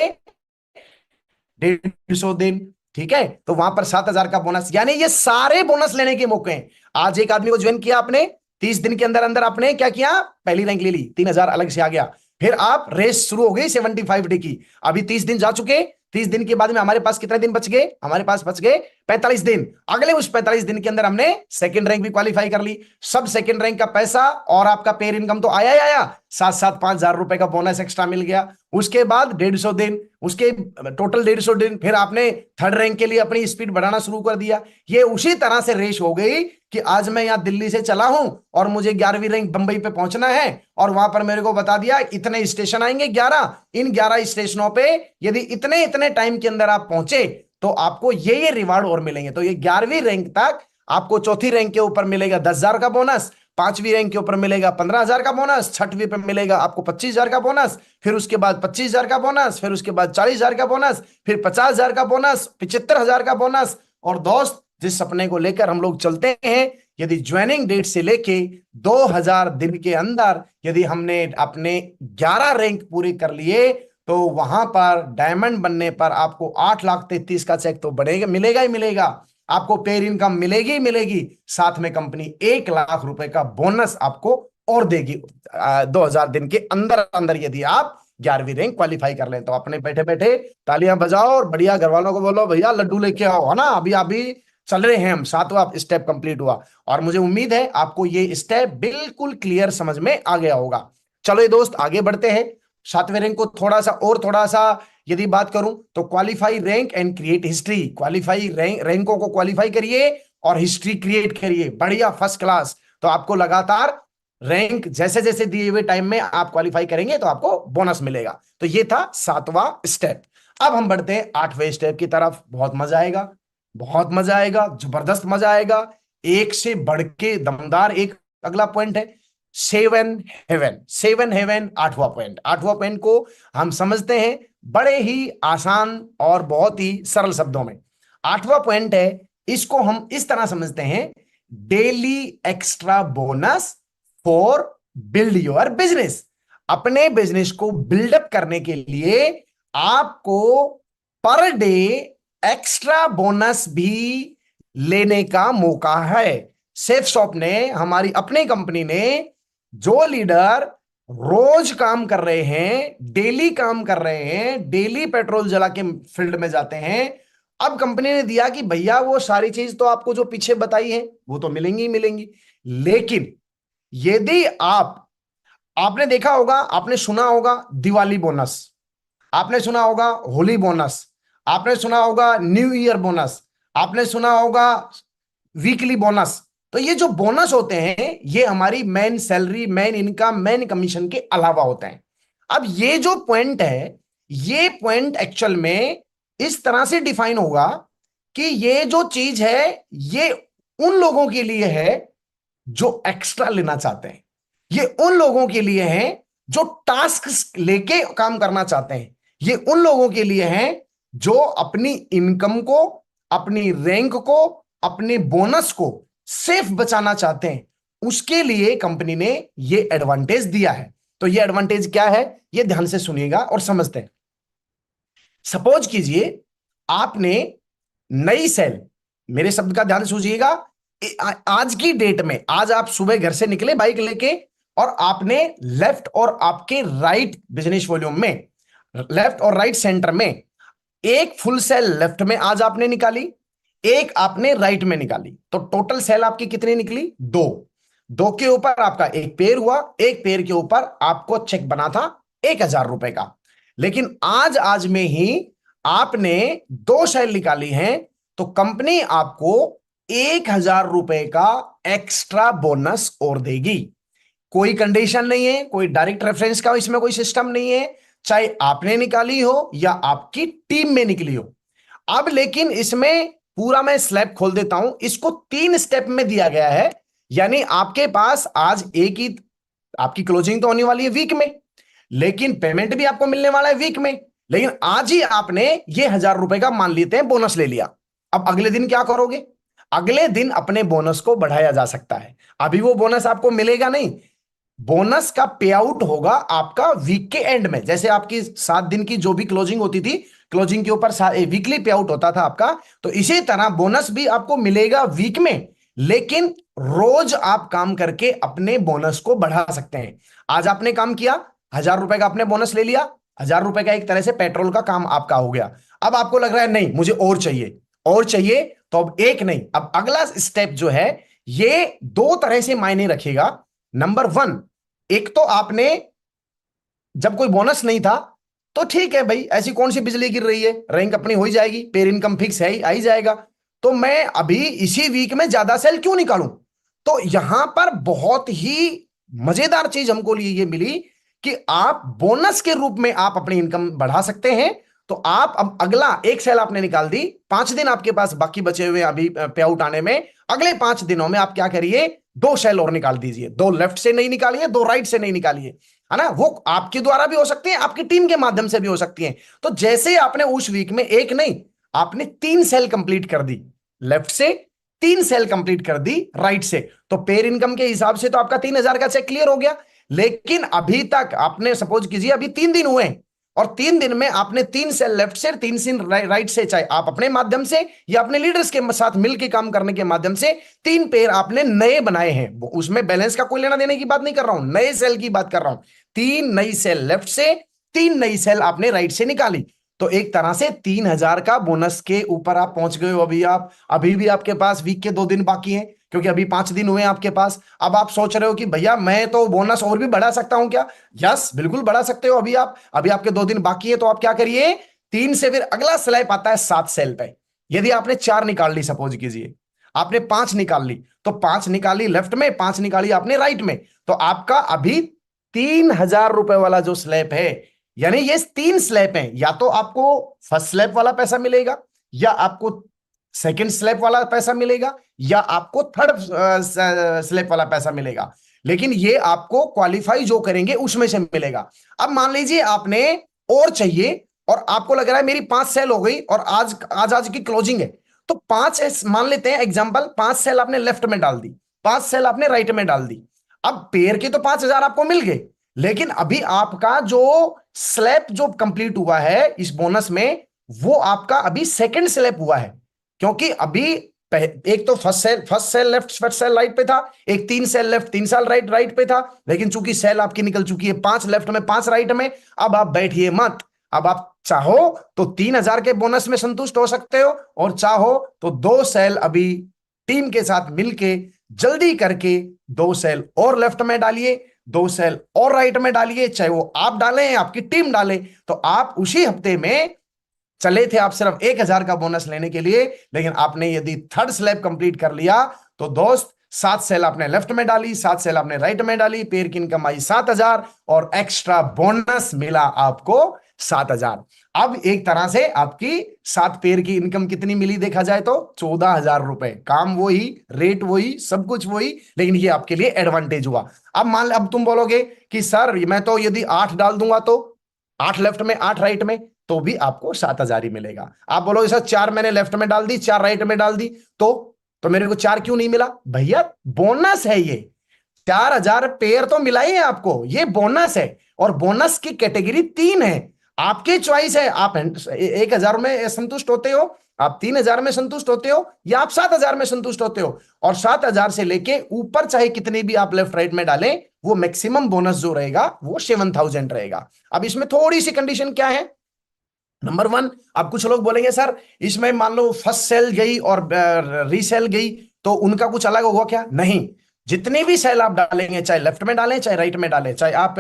150 दिन। ठीक है, तो वहां पर 7,000 का बोनस, यानी ये सारे बोनस लेने के मौके हैं। आज एक आदमी को ज्वाइन किया आपने, 30 दिन के अंदर अंदर आपने क्या किया, पहली रैंक ले ली, 3,000 अलग से आ गया। फिर आप रेस शुरू हो गई 75 डे की, अभी 30 दिन जा चुके। 30 दिन के बाद में हमारे पास कितने दिन बच गए, हमारे पास बच गए 45 दिन। अगले उस 45 दिन के अंदर हमने सेकंड रैंक भी क्वालिफाई कर ली। सब सेकंड रैंक का पैसा और आपका पेयर इनकम तो आया ही आया, साथ साथ 5,000 रुपए का बोनस एक्स्ट्रा मिल गया। उसके बाद 150 दिन, उसके टोटल 150 दिन, फिर आपने थर्ड रैंक के लिए अपनी स्पीड बढ़ाना शुरू कर दिया। ये उसी तरह से रेस हो गई कि आज मैं यहां दिल्ली से चला हूं और मुझे 11वीं रैंक बंबई पे पहुंचना है, और वहां पर मेरे को बता दिया इतने स्टेशन आएंगे 11, इन 11 स्टेशनों पे यदि इतने इतने टाइम के अंदर आप पहुंचे तो आपको ये रिवार्ड और मिलेंगे। तो ये 11वीं रैंक तक आपको चौथी रैंक के ऊपर मिलेगा 10,000 का बोनस, पांचवी रैंक के ऊपर मिलेगा 15,000 का बोनस, छठवीं पे मिलेगा आपको 25,000 का बोनस, फिर उसके बाद 25,000 का बोनस, फिर उसके बाद 40,000 का बोनस, फिर 50,000 का बोनस, 75,000 का बोनस। और दोस्त, जिस सपने को लेकर हम लोग चलते हैं, यदि ज्वाइनिंग डेट से लेके 2,000 दिन के अंदर यदि हमने अपने 11 रैंक पूरे कर लिए तो वहां पर डायमंड बनने पर आपको 8,33,000 का चेक तो बढ़ेगा, मिलेगा ही मिलेगा, आपको पेयर इनकम मिलेगी ही मिलेगी, साथ में कंपनी 1,00,000 रुपए का बोनस आपको और देगी 2,000 दिन के अंदर अंदर, यदि आप 11वीं रैंक क्वालिफाई कर लें। तो अपने बैठे बैठे तालियां बजाओ और बढ़िया घर वालों को बोलो भैया लड्डू लेके आओ, है ना। अभी अभी चल रहे हैं हम, 7वां स्टेप कंप्लीट हुआ और मुझे उम्मीद है आपको ये स्टेप बिल्कुल क्लियर समझ में आ गया होगा। चलो ये दोस्त आगे बढ़ते हैं। 7वें रैंक को थोड़ा सा यदि बात करूं तो qualify rank and create history, qualify रैंकों को क्वालिफाई करिए और हिस्ट्री क्रिएट करिए, बढ़िया फर्स्ट क्लास। तो आपको लगातार रैंक जैसे जैसे दिए हुए टाइम में आप क्वालिफाई करेंगे तो आपको बोनस मिलेगा। तो ये था 7वां स्टेप। अब हम बढ़ते हैं 8वें स्टेप की तरफ। बहुत मजा आएगा, बहुत मजा आएगा, जबरदस्त मजा आएगा, एक से बढ़ के दमदार एक अगला पॉइंट है, 7 हेवन। 7 हेवन 8वां पॉइंट। 8वां पॉइंट को हम समझते हैं बड़े ही आसान और बहुत ही सरल शब्दों में। 8वां पॉइंट है, इसको हम इस तरह समझते हैं, daily extra bonus for build your business. अपने बिजनेस को बिल्डअप करने के लिए आपको पर डे एक्स्ट्रा बोनस भी लेने का मौका है। सेफ शॉप ने, हमारी अपनी कंपनी ने, जो लीडर रोज काम कर रहे हैं, डेली काम कर रहे हैं, डेली पेट्रोल जला के फील्ड में जाते हैं, अब कंपनी ने दिया कि भैया वो सारी चीज तो आपको जो पीछे बताई है वो तो मिलेंगी ही मिलेंगी, लेकिन यदि आपने देखा होगा, आपने सुना होगा दिवाली बोनस, आपने सुना होगा होली बोनस, आपने सुना होगा न्यू ईयर बोनस, आपने सुना होगा वीकली बोनस। तो ये जो बोनस होते हैं ये हमारी main salary, main income, main commission के अलावा होते हैं। अब ये जो पॉइंट है, ये पॉइंट एक्चुअल में इस तरह से डिफाइन होगा कि ये जो चीज है ये उन लोगों के लिए है जो एक्स्ट्रा लेना चाहते हैं, ये उन लोगों के लिए है जो टास्क लेके काम करना चाहते हैं, ये उन लोगों के लिए है जो अपनी इनकम को, अपनी रैंक को, अपने बोनस को सेफ बचाना चाहते हैं। उसके लिए कंपनी ने ये एडवांटेज दिया है। तो ये एडवांटेज क्या है, ये ध्यान से सुनिएगा और समझते हैं। सपोज कीजिए आपने नई सेल, मेरे शब्द का ध्यान सूझिएगा, आज की डेट में, आज आप सुबह घर से निकले बाइक लेके और आपने लेफ्ट और आपके राइट बिजनेस वॉल्यूम में, लेफ्ट और राइट सेंटर में एक फुल सेल लेफ्ट में आज आपने निकाली, एक आपने राइट में निकाली, तो टोटल सेल आपकी कितनी निकली, 2। 2 के ऊपर आपका एक पेयर हुआ, एक पेयर के ऊपर आपको चेक बना था 1,000 रुपए का। लेकिन आज में ही आपने 2 सेल निकाली हैं तो कंपनी आपको 1,000 रुपए का एक्स्ट्रा बोनस और देगी। कोई कंडीशन नहीं है, कोई डायरेक्ट रेफरेंस का इसमें कोई सिस्टम नहीं है, चाहे आपने निकाली हो या आपकी टीम में निकली हो। अब लेकिन इसमें पूरा मैं स्लैब खोल देता हूं, इसको 3 स्टेप में दिया गया है। यानी आपके पास आज एक ही आपकी क्लोजिंग तो होने वाली है वीक में, लेकिन पेमेंट भी आपको मिलने वाला है वीक में। लेकिन आज ही आपने ये 1,000 रुपए का मान लेते हैं बोनस ले लिया। अब अगले दिन क्या करोगे? अगले दिन अपने बोनस को बढ़ाया जा सकता है। अभी वो बोनस आपको मिलेगा नहीं, बोनस का पे आउट होगा आपका वीक के एंड में। जैसे आपकी 7 दिन की जो भी क्लोजिंग होती थी, क्लोजिंग के ऊपर वीकली पे आउट होता था आपका, तो इसी तरह बोनस भी आपको मिलेगा वीक में। लेकिन रोज आप काम करके अपने बोनस को बढ़ा सकते हैं। आज आपने काम किया, 1,000 रुपए का आपने बोनस ले लिया, 1,000 रुपए का एक तरह से पेट्रोल का काम आपका हो गया। अब आपको लग रहा है नहीं मुझे और चाहिए, और चाहिए, तो अब एक नहीं, अब अगला स्टेप जो है ये 2 तरह से मायने रखेगा। नंबर 1, एक तो आपने जब कोई बोनस नहीं था तो ठीक है भाई, ऐसी कौन सी बिजली गिर रही है, रैंक अपनी हो ही जाएगी, पेर इनकम फिक्स है ही, आ ही जाएगा, तो मैं अभी इसी वीक में ज्यादा सेल क्यों निकालूं। तो यहां पर बहुत ही मजेदार चीज हमको लिए ये मिली कि आप बोनस के रूप में आप अपनी इनकम बढ़ा सकते हैं। तो आप अब अगला एक सेल आपने निकाल दी, 5 दिन आपके पास बाकी बचे हुए अभी पे आउट आने में। अगले 5 दिनों में आप क्या करिए, 2 सेल और निकाल दीजिए। 2 लेफ्ट से नहीं निकालिए, 2 राइट से नहीं निकालिए, है ना। वो आपके द्वारा भी हो सकती है, आपकी टीम के माध्यम से भी हो सकती है। तो जैसे ही आपने उस वीक में एक नहीं, आपने 3 सेल कंप्लीट कर दी लेफ्ट से, 3 सेल कंप्लीट कर दी राइट से, तो पेर इनकम के हिसाब से तो आपका 3,000 का चेक क्लियर हो गया। लेकिन अभी तक आपने सपोज कीजिए अभी 3 दिन हुए हैं, और 3 दिन में आपने 3 सेल लेफ्ट से, 3 सेल राइट से, चाहे आप अपने माध्यम से या अपने लीडर्स के साथ मिलकर काम करने के माध्यम से 3 पेर आपने नए बनाए हैं। उसमें बैलेंस का कोई लेना देने की बात नहीं कर रहा हूं, नए सेल की बात कर रहा हूं। 3 नई सेल लेफ्ट से, 3 नई सेल आपने राइट से निकाली, तो एक तरह से 3,000 का बोनस के ऊपर आप पहुंच गए हो। अभी आप, अभी भी आपके पास वीक के 2 दिन बाकी हैं, क्योंकि अभी 5 दिन हुए हैं आपके पास। अब आप सोच रहे हो कि भैया मैं तो बोनस और भी बढ़ा सकता हूं क्या? यस, बिल्कुल बढ़ा सकते हो। अभी आप, अभी आपके 2 दिन बाकी है, तो आप क्या करिए, 3 से फिर अगला स्लैब आता है 7 सेल पे। यदि आपने 4 निकाल ली, सपोज कीजिए आपने 5 निकाल ली, तो 5 निकाली लेफ्ट में, 5 निकाली आपने राइट में, तो आपका अभी 3,000 रुपए वाला जो स्लैब है, यानी ये 3 स्लैब हैं, या तो आपको फर्स्ट स्लैब वाला पैसा मिलेगा, या आपको सेकंड स्लैब वाला पैसा मिलेगा, या आपको थर्ड स्लैब वाला पैसा मिलेगा। लेकिन ये आपको क्वालिफाई जो करेंगे उसमें से मिलेगा। अब मान लीजिए आपने और चाहिए, और आपको लग रहा है मेरी 5 सेल हो गई और आज आज आज की क्लोजिंग है, तो 5 मान लेते हैं एग्जांपल, 5 सेल आपने लेफ्ट में डाल दी, 5 सेल आपने राइट में डाल दी। अब पेयर के तो 5,000 आपको मिल गए, लेकिन अभी आपका जो स्लैब जो कंप्लीट हुआ है इस बोनस में, वो आपका अभी सेकंड स्लैब हुआ है। क्योंकि अभी एक तो first cell left, first cell right पे था, एक 3 cell left, 3 cell right right पे था। लेकिन चूंकि सेल आपकी निकल चुकी है 5 लेफ्ट में, 5 राइट में, अब आप बैठिए मत। अब आप चाहो तो 3,000 के बोनस में संतुष्ट हो सकते हो, और चाहो तो 2 सेल अभी टीम के साथ मिलके जल्दी करके 2 सेल और लेफ्ट में डालिए, 2 सेल और राइट में डालिए, चाहे वो आप डालें या आपकी टीम डाले। तो आप उसी हफ्ते में चले थे आप सिर्फ 1,000 का बोनस लेने के लिए, लेकिन आपने यदि थर्ड स्लैब कंप्लीट कर लिया, तो दोस्त 7 सेल आपने लेफ्ट में डाली, 7 सेल आपने राइट में डाली, पेर की इनकम आई 7,000, और एक्स्ट्रा बोनस मिला आपको 7,000। अब एक तरह से आपकी 7 पेर की इनकम कितनी मिली देखा जाए तो 14,000 रुपए। काम वही, रेट वही, सब कुछ वही, लेकिन ये आपके लिए एडवांटेज हुआ। अब तुम बोलोगे कि सर मैं तो यदि 8 डाल दूंगा, तो 8 लेफ्ट में 8 राइट में, तो भी आपको 7,000 ही मिलेगा। आप बोलोगे सर 4 मैंने लेफ्ट में डाल दी, 4 राइट में डाल दी, तो मेरे को 4 क्यों नहीं मिला? भैया बोनस है ये, 4,000 पेयर तो मिला ही है आपको, ये बोनस है। और बोनस की कैटेगरी 3 है, आपकी चॉइस है। आप 1,000 में संतुष्ट होते हो, आप 3,000 में संतुष्ट होते हो, या आप 7,000 में संतुष्ट होते हो। और 7,000 से लेके ऊपर चाहे कितने भी आप लेफ्ट राइट में डालें, वो मैक्सिमम बोनस जो रहेगा वो 7,000 रहेगा। अब इसमें थोड़ी सी कंडीशन क्या है? नंबर 1, अब कुछ लोग बोलेंगे सर इसमें मान लो फर्स्ट सेल गई और रीसेल गई, तो उनका कुछ अलग होगा क्या? नहीं, जितने भी सेल आप डालेंगे, चाहे लेफ्ट में डालें चाहे राइट में डालें, चाहे आप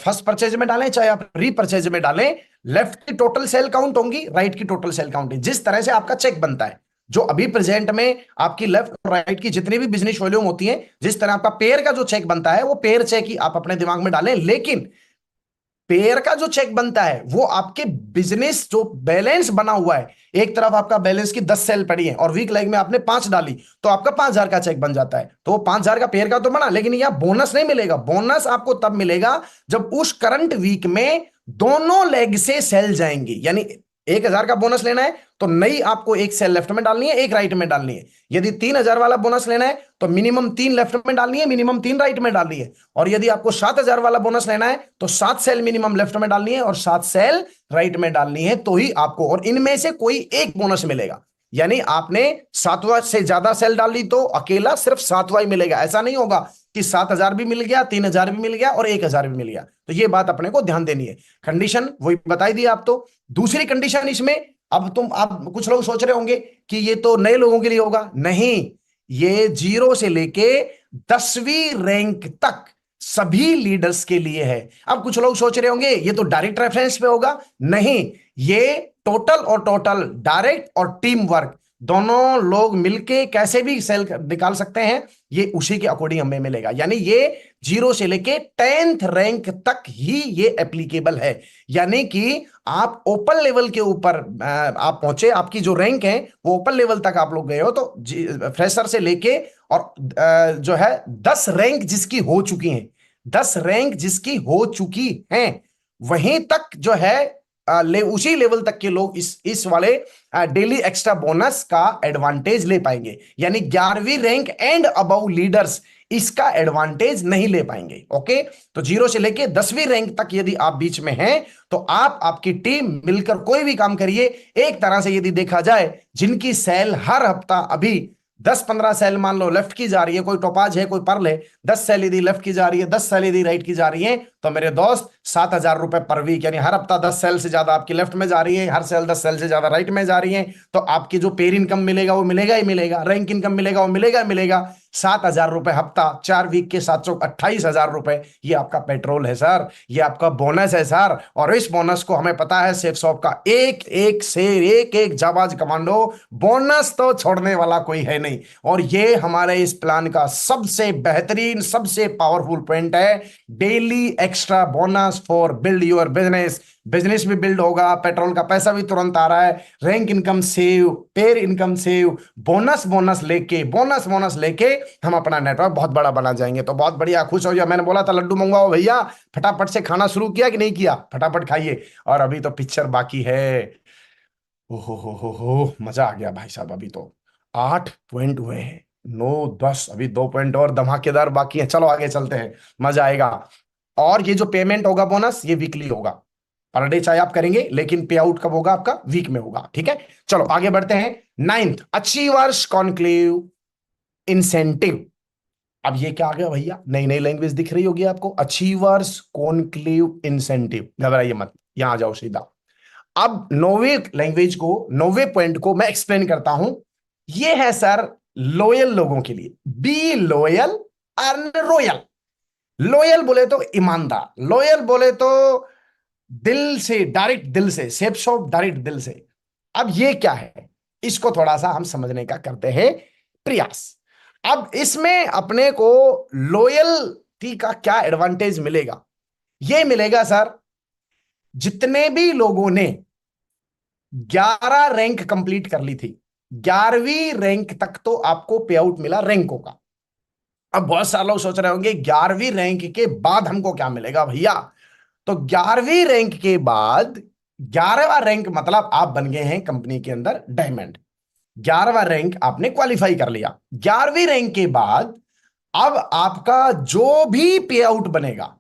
फर्स्ट परचेज में डालें चाहे आप रीपरचेज में डालें, लेफ्ट की टोटल सेल काउंट होंगी, राइट की टोटल सेल काउंट है। जिस तरह से आपका चेक बनता है, जो अभी प्रेजेंट में आपकी लेफ्ट और राइट की जितनी भी बिजनेस वॉल्यूम होती है, जिस तरह आपका पेयर का जो चेक बनता है, वो पेयर चेक ही आप अपने दिमाग में डालें। लेकिन पेयर का जो चेक बनता है वो आपके बिजनेस जो बैलेंस बना हुआ है, एक तरफ आपका बैलेंस की 10 सेल पड़ी है और वीक लेग में आपने 5 डाली, तो आपका 5,000 का चेक बन जाता है। तो वो 5,000 का पेयर का तो बना, लेकिन यह बोनस नहीं मिलेगा। बोनस आपको तब मिलेगा जब उस करंट वीक में दोनों लेग से सेल जाएंगी। यानी 1,000 का बोनस लेना है तो नई आपको एक सेल लेफ्ट में डालनी है, एक राइट में डालनी है। यदि 3,000 वाला बोनस लेना है तो मिनिमम 3 लेफ्ट में डालनी है, मिनिमम 3 राइट में डालनी है। और यदि आपको 7,000 वाला बोनस लेना है तो 7 सेल मिनिमम लेफ्ट में डालनी है और 7 सेल राइट में डालनी है, तो ही आपको, और इनमें से कोई एक बोनस मिलेगा। यानी आपने 7वां से ज्यादा सेल डाली तो अकेला सिर्फ 7वां ही मिलेगा। ऐसा नहीं होगा कि 7,000 भी मिल गया, 3,000 भी मिल गया और 1,000 भी मिल गया। तो ये बात अपने को ध्यान देनी है। कंडीशन वही बताई दी आप। तो दूसरी कंडीशन इसमें, अब आप कुछ लोग सोच रहे होंगे कि ये तो नए लोगों के लिए होगा। नहीं, ये 0 से लेके 10वीं रैंक तक सभी लीडर्स के लिए है। अब कुछ लोग सोच रहे होंगे ये तो डायरेक्ट रेफरेंस पे होगा। नहीं, ये टोटल और टोटल, डायरेक्ट और टीम वर्क, दोनों लोग मिलके कैसे भी सेल निकाल सकते हैं, ये उसी के अकॉर्डिंग हमें मिलेगा। यानी ये 0 से लेके 10th रैंक तक ही ये एप्लीकेबल है। यानी कि आप ओपन लेवल के ऊपर आप पहुंचे, आपकी जो रैंक है वो ओपन लेवल तक आप लोग गए हो, तो फ्रेशर से लेके और जो है 10 रैंक जिसकी हो चुकी हैं, 10 रैंक जिसकी हो चुकी हैं, वहीं तक जो है उसी लेवल तक के लोग इस वाले डेली एक्स्ट्रा बोनस का एडवांटेज ले पाएंगे। यानी 11वीं रैंक एंड अबव लीडर्स इसका एडवांटेज नहीं ले पाएंगे। ओके, तो 0 से लेके 10वीं रैंक तक यदि आप बीच में हैं तो आप, आपकी टीम मिलकर कोई भी काम करिए। एक तरह से यदि देखा जाए, जिनकी सेल हर हफ्ता अभी 10-15 सेल मान लो लेफ्ट की जा रही है, कोई टोपाज है कोई पर्ल है, 10 सेल यदि लेफ्ट की जा रही है, 10 सेल यदि राइट की जा रही है, तो मेरे दोस्त 7,000 रुपए पर वीक, यानी हर हफ्ता 10 सेल से ज्यादा आपकी लेफ्ट में जा रही है, हर सेल 10 सेल से ज्यादा राइट में जा रही है, तो आपकी जो पेर इनकम मिलेगा वो मिलेगा ही मिलेगा, रैंक इनकम मिलेगा वो मिलेगा ही मिलेगा। 7,000 रुपए हफ्ता, 4 वीक के 728,000 रुपए, ये आपका पेट्रोल है सर, ये आपका बोनस है सर। और इस बोनस को हमें पता है सेफ शॉप का एक एक शेर, एक एक जाबाज कमांडो, बोनस तो छोड़ने वाला कोई है नहीं। और ये हमारे इस प्लान का सबसे बेहतरीन, सबसे पावरफुल पॉइंट है, daily extra bonus for build your business. Business भी बिल्ड होगा, पेट्रोल का पैसा भी तुरंत आ रहा है, रैंक इनकम सेव, पेर इनकम सेव, बोनस बोनस लेके हम अपना नेटवर्क बहुत बड़ा बना जाएंगे। तो बहुत बढ़िया, खुश हो जाए। मैंने बोला था लड्डू मंगवाओ भैया, फटाफट से खाना शुरू किया कि नहीं किया? फटाफट खाइए। और अभी तो पिक्चर बाकी है। ओहो हो, मजा आ गया भाई साहब। अभी तो 8 पॉइंट हुए हैं, 9-10, अभी 2 पॉइंट और धमाकेदार बाकी हैं। चलो आगे चलते हैं, मजा आएगा। और ये जो पेमेंट होगा बोनस, ये वीकली होगा। पर डे चाहे आप करेंगे, लेकिन पे आउट कब होगा? आपका वीक में होगा। ठीक है, चलो आगे बढ़ते हैं। 9th, achievers conclave incentive. अब ये क्या आ गया भैया? नई नई लैंग्वेज दिख रही होगी आपको, अचीवर्स कॉन्क्लेव इंसेंटिव। घबराइए मत, यहां आ जाओ सीधा। अब 9वीं लैंग्वेज को, 9वें पॉइंट को मैं एक्सप्लेन करता हूं। ये है सर लॉयल लोगों के लिए। Be loyal, earn royal. Loyal बोले तो ईमानदार, लॉयल बोले तो दिल से, डायरेक्ट दिल से, सेफ शॉप डायरेक्ट दिल से। अब ये क्या है, इसको थोड़ा सा हम समझने का करते हैं प्रयास। अब इसमें अपने को लॉयल्टी का क्या एडवांटेज मिलेगा? ये मिलेगा सर, जितने भी लोगों ने 11 रैंक कंप्लीट कर ली थी, 11वीं रैंक तक तो आपको पे आउट मिला रैंकों का। अब बहुत सारे लोग सोच रहे होंगे 11वीं रैंक के बाद हमको क्या मिलेगा भैया? तो 11वीं रैंक के बाद, 11वां रैंक मतलब आप बन गए हैं कंपनी के अंदर डायमंड। 11वां रैंक आपने क्वालिफाई कर लिया। 11वीं रैंक के बाद अब आपका जो भी पे आउट बनेगा,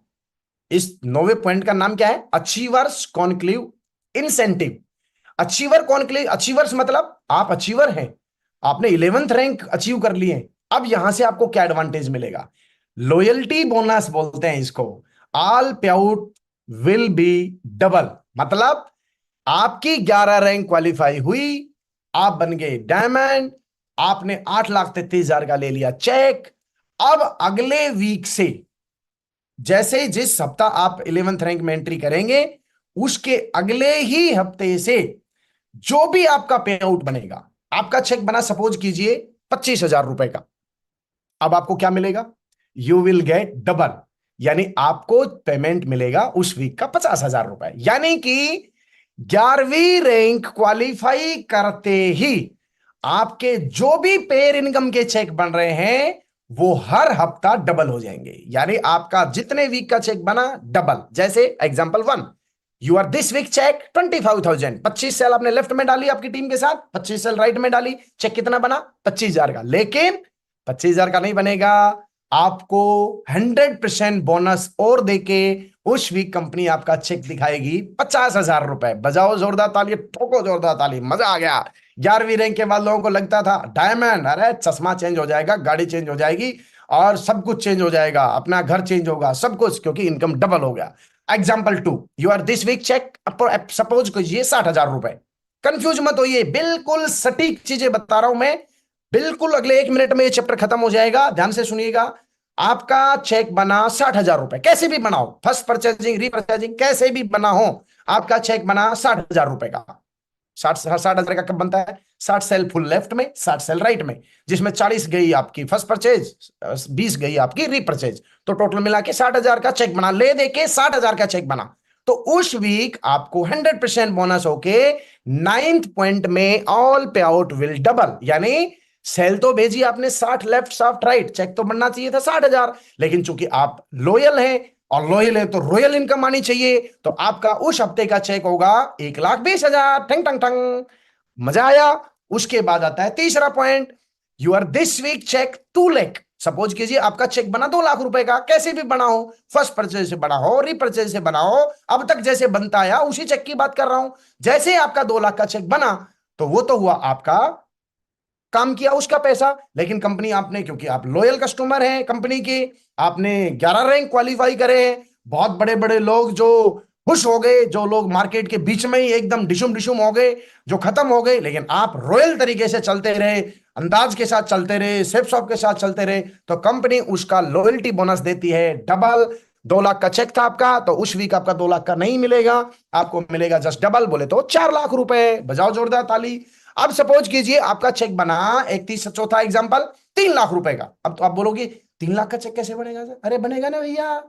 इस 9वें पॉइंट का नाम क्या है? Achievers conclave incentive. Achiever conclave, achievers मतलब आप अचीवर हैं, आपने 11th रैंक अचीव कर लिए। अब यहां से आपको क्या एडवांटेज मिलेगा? लॉयल्टी बोनस बोलते हैं इसको। ऑल पे आउट विल बी डबल। मतलब आपकी 11 रैंक क्वालिफाई हुई, आप बन गए डायमंड, आपने 8,33,000 का ले लिया चेक। अब अगले वीक से, जैसे जिस हफ्ता आप 11th रैंक में एंट्री करेंगे, उसके अगले ही हफ्ते से जो भी आपका पे आउट बनेगा, आपका चेक बना सपोज कीजिए 25,000 रुपए का, अब आपको क्या मिलेगा? You will get double. यानी आपको पेमेंट मिलेगा उस वीक का 50,000 रुपए। यानी कि 11वीं रैंक क्वालिफाई करते ही आपके जो भी पेयर इनकम के चेक बन रहे हैं वो हर हफ्ता डबल हो जाएंगे। यानी आपका जितने वीक का चेक बना डबल। जैसे example 1, you are this week check 25,000, 25 cell आपने लेफ्ट में डाली आपकी टीम के साथ, 25 सेल राइट में डाली, चेक कितना बना 25,000 का। लेकिन 25,000 का नहीं बनेगा, आपको 100% बोनस और देके उस वीक कंपनी आपका चेक दिखाएगी 50,000 रुपए। बजाओ जोरदार ताली, ठोको जोरदार ताली, मजा आ गया। 11वीं रैंक के बाद लोगों को लगता था डायमंड, अरे चश्मा चेंज हो जाएगा, गाड़ी चेंज हो जाएगी और सब कुछ चेंज हो जाएगा, अपना घर चेंज होगा, सब कुछ, क्योंकि इनकम डबल हो गया। Example 2, you are this week check, suppose कीजिए 60,000 रुपए। कंफ्यूज मत होइए, बिल्कुल सटीक चीजें बता रहा हूं मैं, बिल्कुल अगले 1 मिनट में ये चैप्टर खत्म हो जाएगा, ध्यान से सुनिएगा। आपका चेक बना 60,000 रुपए, कैसे भी बनाओ, फर्स्ट परचेजिंग रीपरचेजिंग कैसे भी बना हो, आपका चेक बना 60,000 रुपए का। 60,000 का कब बनता है? 60 सेल फुल लेफ्ट में, 60 सेल राइट में, जिसमें 40 गई आपकी फर्स्ट परचेज, 20 गई आपकी रीपरचेज, तो टोटल मिला के 60,000 का चेक बना। ले दे के 60,000 का चेक बना, तो उस वीक आपको 100% बोनस होके 9th पॉइंट में ऑल पे आउट विल डबल। यानी सेल तो भेजी आपने 60 लेफ्ट 60 राइट, चेक तो बनना चाहिए था 60,000, लेकिन चूंकि आप लॉयल हैं और लॉयल है तो रॉयल इनकम आनी चाहिए, तो आपका उस हफ्ते का चेक होगा 1,20,000। ठंग ठंग ठंग, मजा आया। उसके बाद आता है तीसरा point, you are this week check 2 lakh. Suppose कीजिए आपका चेक बना 2 लाख रुपए का, कैसे भी बना हो, फर्स्ट परचेज से बना हो, रीपरचेज से बना हो, अब तक जैसे बनता आया उसी चेक की बात कर रहा हूं। जैसे आपका 2 लाख का चेक बना तो वो तो हुआ आपका काम किया उसका पैसा, लेकिन कंपनी आपने, क्योंकि आप लॉयल कस्टमर हैं कंपनी के, आपने 11 रैंक क्वालिफाई करे हैं। बहुत बड़े बड़े लोग जो खुश हो गए, जो लोग मार्केट के बीच में ही एकदम डिशुम डिशुम हो गए, जो खत्म हो गए, लेकिन आप रॉयल तरीके से चलते रहे, अंदाज के साथ चलते रहे, सेफ शॉप के साथ चलते रहे, तो कंपनी उसका लॉयल्टी बोनस देती है डबल। 2 लाख का चेक था आपका, तो उस वीक आपका 2 लाख का नहीं मिलेगा, आपको मिलेगा जस्ट डबल, बोले तो 4 लाख रुपए। बजाओ जोरदार ताली। अब सपोज कीजिए आपका चेक बना 31, चौथा एग्जांपल 3 लाख रुपए का। अब तो आप बोलोगे 3 लाख का चेक कैसे बनेगा सर? अरे बनेगा ना भैया,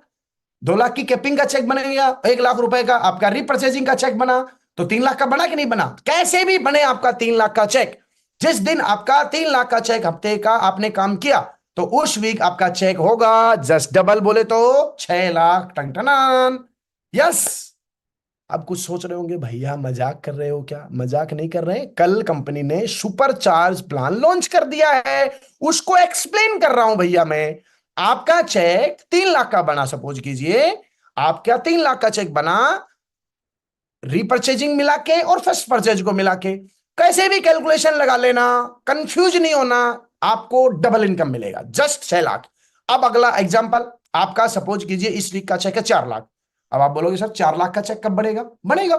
2 लाख की कैपिंग का चेक बनेगा, 1 लाख रुपए का आपका रिपर्चेजिंग का चेक बना, तो 3 लाख का बना कि नहीं बना? कैसे भी बने आपका 3 लाख का चेक, जिस दिन आपका 3 लाख का चेक हफ्ते का आपने काम किया, तो उस वीक आपका चेक होगा जस्ट डबल, बोले तो 6 लाख। टंटनान, यस। अब कुछ सोच रहे होंगे भैया मजाक कर रहे हो क्या? मजाक नहीं कर रहे हैं, कल कंपनी ने सुपर चार्ज प्लान लॉन्च कर दिया है, उसको एक्सप्लेन कर रहा हूं भैया मैं। आपका चेक 3 लाख का बना, सपोज कीजिए आपका 3 लाख का चेक बना, रीपरचेजिंग मिला के और फर्स्ट परचेज को मिला के, कैसे भी कैलकुलेशन लगा लेना, कंफ्यूज नहीं होना, आपको डबल इनकम मिलेगा जस्ट 6 लाख। अब अगला एग्जांपल आपका, सपोज कीजिए इस वीक का चेक है 4 लाख। अब आप बोलोगे सर 4 लाख का चेक कब बनेगा? बनेगा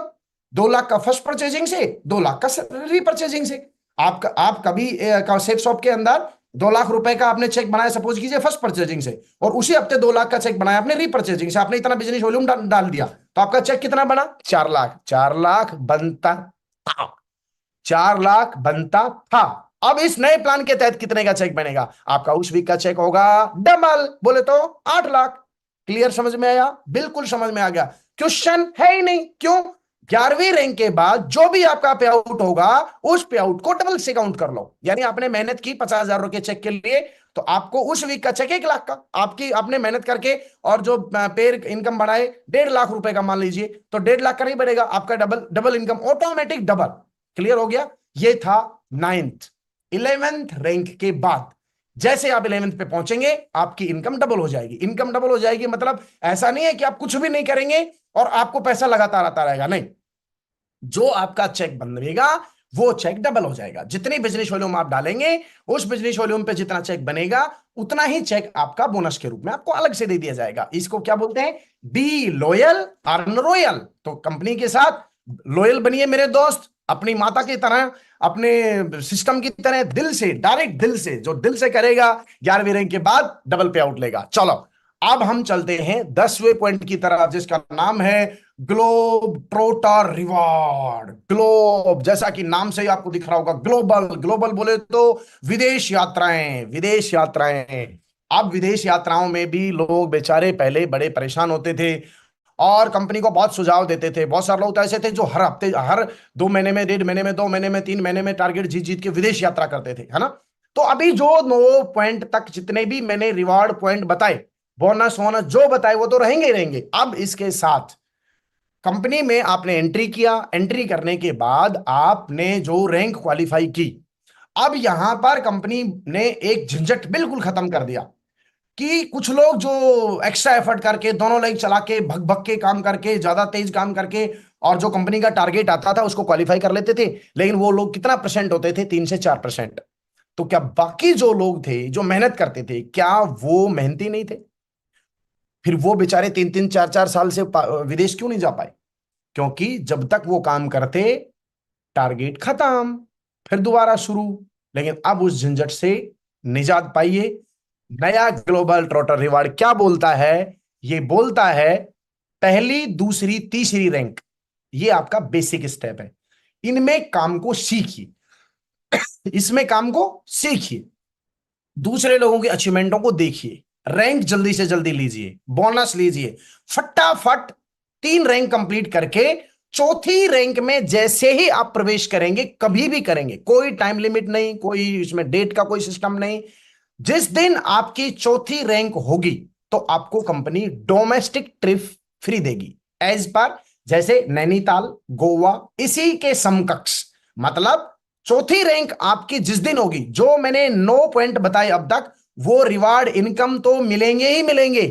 2 लाख का फर्स्ट परचेजिंग से, 2 लाख का रीपरचेजिंग से। आप कभी सेफ शॉप के अंदर 2 लाख रुपए का आपने चेक बनाया, सपोज कीजिए फर्स्ट परचेजिंग से, और उसी हफ्ते 2 लाख का चेक बनाया आपने रीपरचेजिंग से, आपने इतना बिजनेस वॉल्यूम डाल दिया, तो आपका चेक कितना बना? 4 लाख। 4 लाख बनता था, 4 लाख बनता था। अब इस नए प्लान के तहत कितने का चेक बनेगा? आपका उस वीक का चेक होगा डबल, बोले तो 8 लाख। क्लियर, समझ में आया? बिल्कुल समझ में आ गया, क्वेश्चन है ही नहीं। क्यों? 11वीं रैंक के बाद जो भी आपका पे आउट होगा, उस पे आउट को डबल से काउंट कर लो। यानी आपने मेहनत की 50,000 रुपए चेक के लिए, तो आपको उस वीक का चेक 1 लाख का, आपकी आपने मेहनत करके और जो पेयर इनकम बढ़ाए 1.5 लाख रुपए का मान लीजिए, तो 1.5 लाख का नहीं बढ़ेगा आपका, double double income automatic double. Clear हो गया? ये था 9th। 11th रैंक के बाद जैसे आप 11th पे पहुंचेंगे, आपकी इनकम डबल हो जाएगी। इनकम डबल हो जाएगी मतलब ऐसा नहीं है कि आप कुछ भी नहीं करेंगे और आपको पैसा लगातार आता रहेगा, नहीं। जो आपका चेक बनेगा वो चेक डबल हो जाएगा। जितनी बिजनेस वॉल्यूम आप डालेंगे, उस बिजनेस वॉल्यूम पे जितना चेक बनेगा, उतना ही चेक आपका बोनस के रूप में आपको अलग से दे दिया जाएगा। इसको क्या बोलते हैं? Be loyal earn royal. तो कंपनी के साथ लॉयल बनिए मेरे दोस्त, अपनी माता की तरह, अपने सिस्टम की तरह, दिल से, डायरेक्ट दिल से, जो दिल से करेगा 11वीं रैंक के बाद डबल पे आउट लेगा। चलो अब हम चलते हैं 10वें पॉइंट की तरफ, जिसका नाम है ग्लोब ट्रोटर रिवॉर्ड। ग्लोब, जैसा कि नाम से ही आपको दिख रहा होगा, ग्लोबल। ग्लोबल बोले तो विदेश यात्राएं, विदेश यात्राएं। अब विदेश यात्राओं में भी लोग बेचारे पहले बड़े परेशान होते थे, और कंपनी को बहुत सुझाव देते थे। बहुत सारे लोग तो ऐसे थे जो हर हफ्ते, हर 2 महीने में, 1.5 महीने में, 2 महीने में, 3 महीने में टारगेट जीत जीत के विदेश यात्रा करते थे, है ना। तो अभी जो 9 पॉइंट तक जितने भी मैंने रिवार्ड पॉइंट बताए, बोनस वोनस जो बताए, वो तो रहेंगे ही रहेंगे। अब इसके साथ कंपनी में आपने एंट्री किया, एंट्री करने के बाद आपने जो रैंक क्वालिफाई की, अब यहां पर कंपनी ने एक झंझट बिल्कुल खत्म कर दिया कि कुछ लोग जो एक्स्ट्रा एफर्ट करके, दोनों लाइक चला के, भग भग के काम करके, ज्यादा तेज काम करके, और जो कंपनी का टारगेट आता था उसको क्वालिफाई कर लेते थे। लेकिन वो लोग कितना परसेंट होते थे? 3 से 4%। तो क्या बाकी जो लोग थे जो मेहनत करते थे, क्या वो मेहनती नहीं थे? फिर वो बेचारे 3 3 4 4 साल से विदेश क्यों नहीं जा पाए? क्योंकि जब तक वो काम करते, टारगेट खत्म, फिर दोबारा शुरू। लेकिन अब उस झंझट से निजात पाइए। नया ग्लोबल ट्रोटर रिवार्ड क्या बोलता है? ये बोलता है पहली, दूसरी, तीसरी रैंक, ये आपका बेसिक स्टेप है। इनमें काम को सीखिए, इसमें काम को सीखिए, दूसरे लोगों के अचीवमेंटों को देखिए, रैंक जल्दी से जल्दी लीजिए, बोनस लीजिए, फटाफट 3 रैंक कंप्लीट करके चौथी रैंक में जैसे ही आप प्रवेश करेंगे, कभी भी करेंगे, कोई टाइम लिमिट नहीं, कोई इसमें डेट का कोई सिस्टम नहीं, जिस दिन आपकी चौथी रैंक होगी तो आपको कंपनी डोमेस्टिक ट्रिप फ्री देगी, एज पर जैसे नैनीताल, गोवा, इसी के समकक्ष। मतलब चौथी रैंक आपकी जिस दिन होगी, जो मैंने 9 पॉइंट बताए अब तक, वो रिवार्ड इनकम तो मिलेंगे ही मिलेंगे,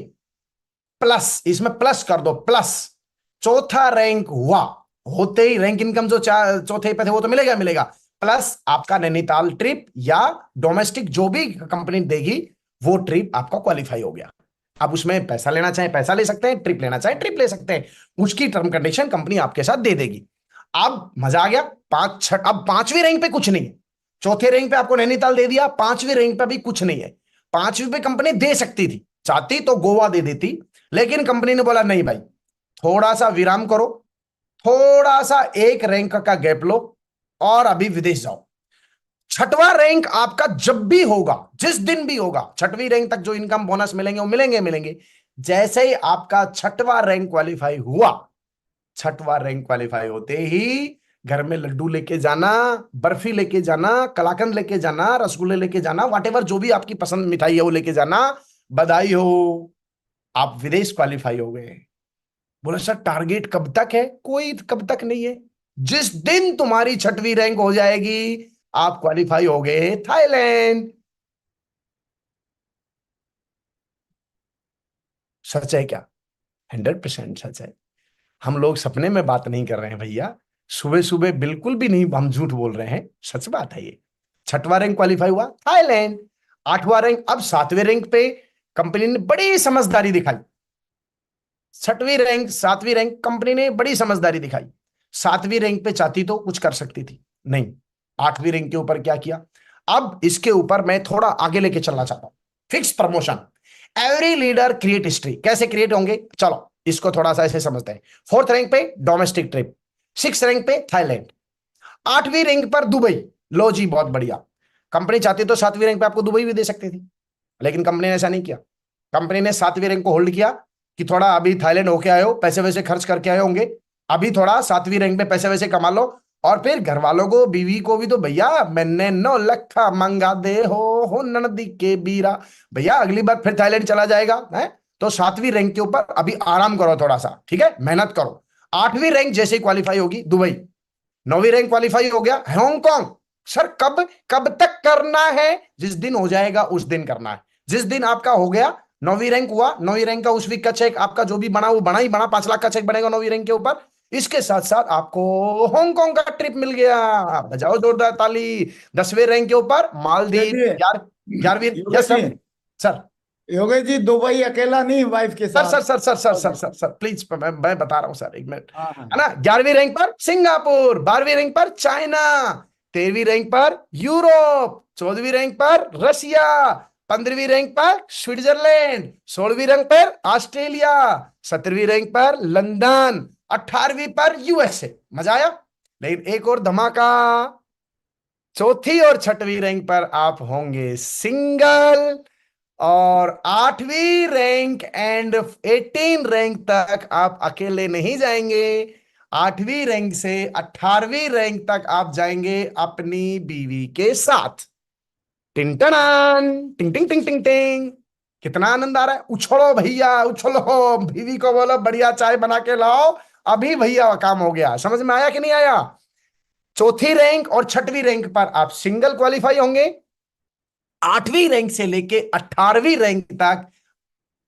प्लस, इसमें प्लस कर दो, प्लस चौथा रैंक हुआ होते ही रैंक इनकम जो चौथे पे थे वो तो मिलेगा मिलेगा, प्लस आपका नैनीताल ट्रिप या डोमेस्टिक जो भी कंपनी देगी, वो ट्रिप आपका क्वालिफाई हो गया। अब उसमें पैसा लेना चाहे पैसा ले सकते हैं, ट्रिप लेना चाहे ट्रिप ले सकते हैं, उसकी टर्म कंडीशन कंपनी आपके साथ दे देगी। अब मजा आ गया। पांच छठ, अब पांचवी रैंक पे कुछ नहीं है। चौथे रैंक पे आपको नैनीताल दे दिया, पांचवी रैंक पे भी कुछ नहीं है। पांचवी पे कंपनी दे सकती थी, चाहती तो गोवा दे देती, लेकिन कंपनी ने बोला नहीं भाई, थोड़ा सा विराम करो, थोड़ा सा एक रैंक का गैप लो और अभी विदेश जाओ। छठवां रैंक आपका जब भी होगा, जिस दिन भी होगा, छठवीं रैंक तक जो इनकम बोनस मिलेंगे वो मिलेंगे मिलेंगे। जैसे ही आपका छठवां रैंक क्वालिफाई हुआ, छठवां रैंक क्वालिफाई होते ही घर में लड्डू लेके जाना, बर्फी लेके जाना, कलाकंद लेके जाना, रसगुल्ले लेके जाना, वॉटेवर जो भी आपकी पसंद मिठाई है वो लेके जाना। बधाई हो, आप विदेश क्वालिफाई हो गए। बोला सर टारगेट कब तक है? कोई कब तक नहीं है, जिस दिन तुम्हारी छठवीं रैंक हो जाएगी आप क्वालिफाई हो गए थाईलैंड। सच है क्या? 100% सच है। हम लोग सपने में बात नहीं कर रहे हैं भैया, सुबह सुबह बिल्कुल भी नहीं हम झूठ बोल रहे हैं, सच बात है ये। छठवां रैंक क्वालिफाई हुआ थाईलैंड, आठवां रैंक, अब सातवें रैंक पे कंपनी ने बड़ी समझदारी दिखाई। छठवीं रैंक, सातवीं रैंक, कंपनी ने बड़ी समझदारी दिखाई। सातवीं रैंक पे चाहती तो कुछ कर सकती थी, नहीं। आठवीं रैंक के ऊपर क्या किया? अब इसके ऊपर मैं थोड़ा आगे लेके चलना चाहता हूं। Fix promotion, every leader create history, कैसे क्रिएट होंगे चलो इसको थोड़ा सा ऐसे समझते हैं। फोर्थ रैंक पे डोमेस्टिक ट्रिप, सिक्स रैंक पे थाईलैंड, आठवीं रैंक पर दुबई। लो जी बहुत बढ़िया, कंपनी चाहती तो सातवीं रैंक पे आपको दुबई भी दे सकती थी, लेकिन कंपनी ने ऐसा नहीं किया। कंपनी ने सातवीं रैंक को होल्ड किया कि थोड़ा अभी थाईलैंड होके आए हो, पैसे वैसे खर्च करके आए होंगे, अभी थोड़ा सातवीं रैंक पे पैसे वैसे कमा लो, और फिर घर वालों को, बीवी को भी तो भैया मैंने 9 लखा मंगा दे हो ननदी के बीरा, भैया अगली बार फिर थाईलैंड चला जाएगा है। तो सातवीं रैंक के ऊपर अभी आराम करो थोड़ा सा, ठीक है, मेहनत करो। आठवीं रैंक जैसे ही क्वालिफाई होगी दुबई, नौवीं रैंक क्वालिफाई हो गया हांगकांग। सर कब, कब तक करना है? जिस दिन हो जाएगा उस दिन करना है। जिस दिन आपका हो गया, नौवीं रैंक हुआ, नौवीं रैंक का उस वीक का चेक आपका जो भी बना वो बना ही बना, 5 लाख का चेक बनेगा नौवीं रैंक के ऊपर। इसके साथ साथ आपको हांगकांग का ट्रिप मिल गया, बजाओ जोरदार ताली। 10वें रैंक के ऊपर मालदीव, चलिए 11वीं। योगेश यस जी, sir. Sir Yogesh ji Dubai अकेला नहीं, वाइफ के सर साथ। सर सर सर सर और सर सर सर प्लीज, मैं बता रहा हूं सर, 1 मिनट। हाँ हाँ। है ना, 11वीं रैंक पर सिंगापुर, 12वीं रैंक पर चाइना, 13वीं रैंक पर यूरोप, 14वीं रैंक पर रशिया, 15वीं रैंक पर स्विट्जरलैंड, 16वीं रैंक पर ऑस्ट्रेलिया, 17वीं रैंक पर लंदन, 18वीं पर यूएसए। मजा आया? लेकिन एक और धमाका, चौथी और छठवीं रैंक पर आप होंगे सिंगल, और 8वीं रैंक एंड 18 रैंक तक आप अकेले नहीं जाएंगे। 8वीं रैंक से 18वीं रैंक तक आप जाएंगे अपनी बीवी के साथ। टिंग टनान, टिंग टिंग टिंग टिंग टिंग। कितना आनंद आ रहा है। उछलो भैया उछलो, बीवी को बोलो बढ़िया चाय बना के लाओ, अभी भैया काम हो गया। समझ में आया कि नहीं आया? चौथी रैंक और छठवीं रैंक पर आप सिंगल क्वालिफाई होंगे। 8वीं रैंक से लेके 18वीं रैंक तक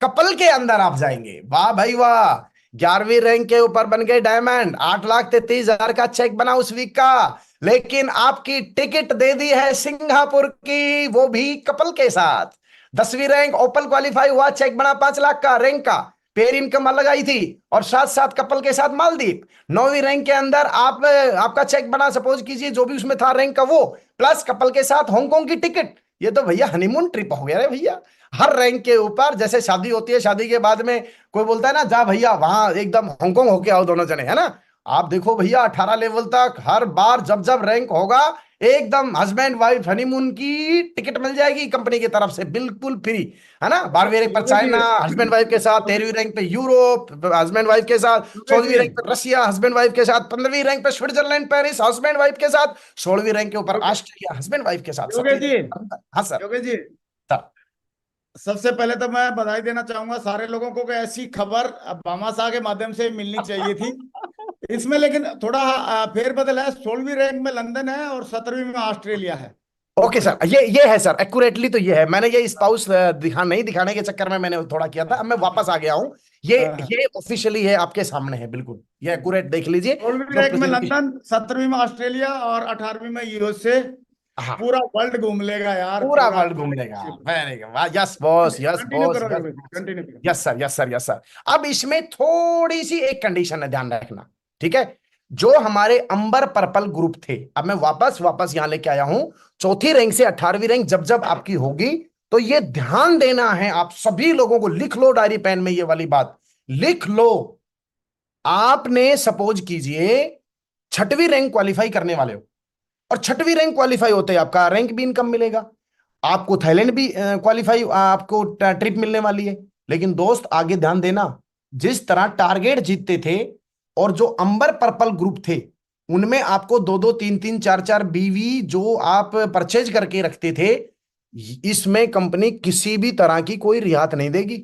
कपल के अंदर आप जाएंगे। वाह भाई वाह। 11वीं रैंक के ऊपर बन गए डायमंड, 8,33,000 का चेक बना उस वीक का। लेकिन आपकी टिकट दे दी है सिंगापुर की, वो भी कपल के साथ। 10वीं रैंक ओपल क्वालिफाई हुआ, चेक बना 5 लाख का रैंक का, पेयर इनकम अलग आई थी, और साथ साथ कपल के साथ मालदीव। 9वीं रैंक के अंदर आप आपका चेक बना, सपोज कीजिए जो भी उसमें था रैंक का वो, प्लस कपल के साथ हांगकांग की टिकट। ये तो भैया हनीमून ट्रिप हो गया रे भैया। हर रैंक के ऊपर, जैसे शादी होती है, शादी के बाद में कोई बोलता है ना जा भैया वहां एकदम हांगकांग होके आओ दोनों जने, है ना। आप देखो भैया 18 लेवल तक हर बार जब जब रैंक होगा, एकदम हस्बैंड वाइफ हनीमून की टिकट मिल जाएगी कंपनी की तरफ से, बिल्कुल फ्री, है ना। 12वीं रैंक पर योगेश चाइना हस्बैंड वाइफ के साथ, जी, 13वीं रैंक पे यूरोप हस्बैंड वाइफ के साथ, योगेश 14वीं जी, रैंक पर रशिया हस्बैंड वाइफ के साथ, 15वीं रैंक पे स्विट्जरलैंड पेरिस हस्बैंड वाइफ के साथ, 16वीं रैंक के ऊपर योगेश ऑस्ट्रेलिया हस्बैंड वाइफ के साथ। योगेश 17वीं जी, हाँ सर। योगेश जी, सबसे पहले तो मैं बधाई देना चाहूंगा सारे लोगों को कि ऐसी खबर भामाशाह के माध्यम से मिलनी चाहिए थी। इसमें लेकिन थोड़ा फेरबदल है। 16वीं रैंक में लंदन है और 17वीं में ऑस्ट्रेलिया है। ओके सर, ये है सर, एक्यूरेटली तो ये है। मैंने ये स्पाउस नहीं दिखाने के चक्कर में मैंने थोड़ा किया था, अब मैं वापस आ गया हूँ। ये हाँ, ये ऑफिशियली है, आपके सामने है, बिल्कुल ये एक्यूरेट देख लीजिए। 16वीं जो रैंक में प्रेजेंटेशन, लंदन, 17वीं में ऑस्ट्रेलिया और 18वीं में यूएसए। हाँ पूरा वर्ल्ड घूम लेगा यार, पूरा पूरा। वर्ल्ड घूम लेगा। Very good, yes boss, yes continue boss, करो यस योगेश, बॉस। कंटिन्यू करो। Yes sir, yes sir, yes sir. अब इसमें थोड़ी सी एक कंडीशन है, ध्यान रखना, ठीक है। जो हमारे अंबर पर्पल ग्रुप थे, अब मैं वापस वापस यहां लेके आया हूं। चौथी रैंक से 18वीं रैंक जब जब आपकी होगी, तो ये ध्यान देना है आप सभी लोगों को, लिख लो डायरी पेन में ये वाली बात, लिख लो। आपने सपोज कीजिए 6वीं रैंक क्वालिफाई करने वाले हो, और 6वीं रैंक क्वालिफाई होते ही आपका रैंक भी इनकम मिलेगा, आपको थाईलैंड भी क्वालिफाई, आपको ट्रिप मिलने वाली है। लेकिन दोस्त आगे ध्यान देना, जिस तरह टारगेट जीतते थे, और जो अंबर पर्पल ग्रुप थे, उनमें आपको दो दो तीन तीन चार चार बीवी जो आप परचेज करके रखते थे, इसमें कंपनी किसी भी तरह की कोई रियायत नहीं देगी।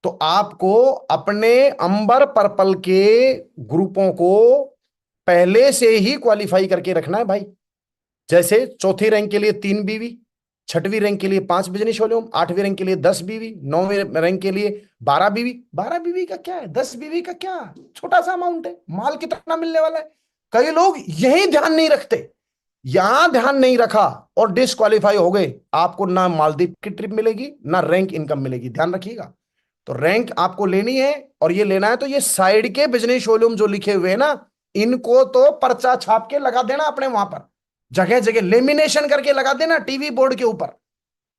तो आपको अपने अंबर पर्पल के ग्रुपों को पहले से ही क्वालिफाई करके रखना है भाई। जैसे चौथी रैंक के लिए 3 बीवी, 6वीं रैंक के लिए 5 बिजनेस वॉल्यूम, 8वीं रैंक के लिए 10 बीवी, 9वीं रैंक के लिए 12 बीवी। 12 बीवी का क्या है, 10 बीवी का क्या, छोटा सा अमाउंट है, माल कितना मिलने वाला है। कई लोग यही ध्यान नहीं रखते, यहां ध्यान नहीं रखा और डिस्क्वालीफाई हो गए, आपको ना मालदीव की ट्रिप मिलेगी ना रैंक इनकम मिलेगी, ध्यान रखिएगा। तो रैंक आपको लेनी है, और ये लेना है तो ये साइड के बिजनेस वॉल्यूम जो लिखे हुए हैं ना, इनको तो पर्चा छाप के लगा देना अपने वहां पर, जगह जगह लेमिनेशन करके लगा देना टीवी बोर्ड के ऊपर।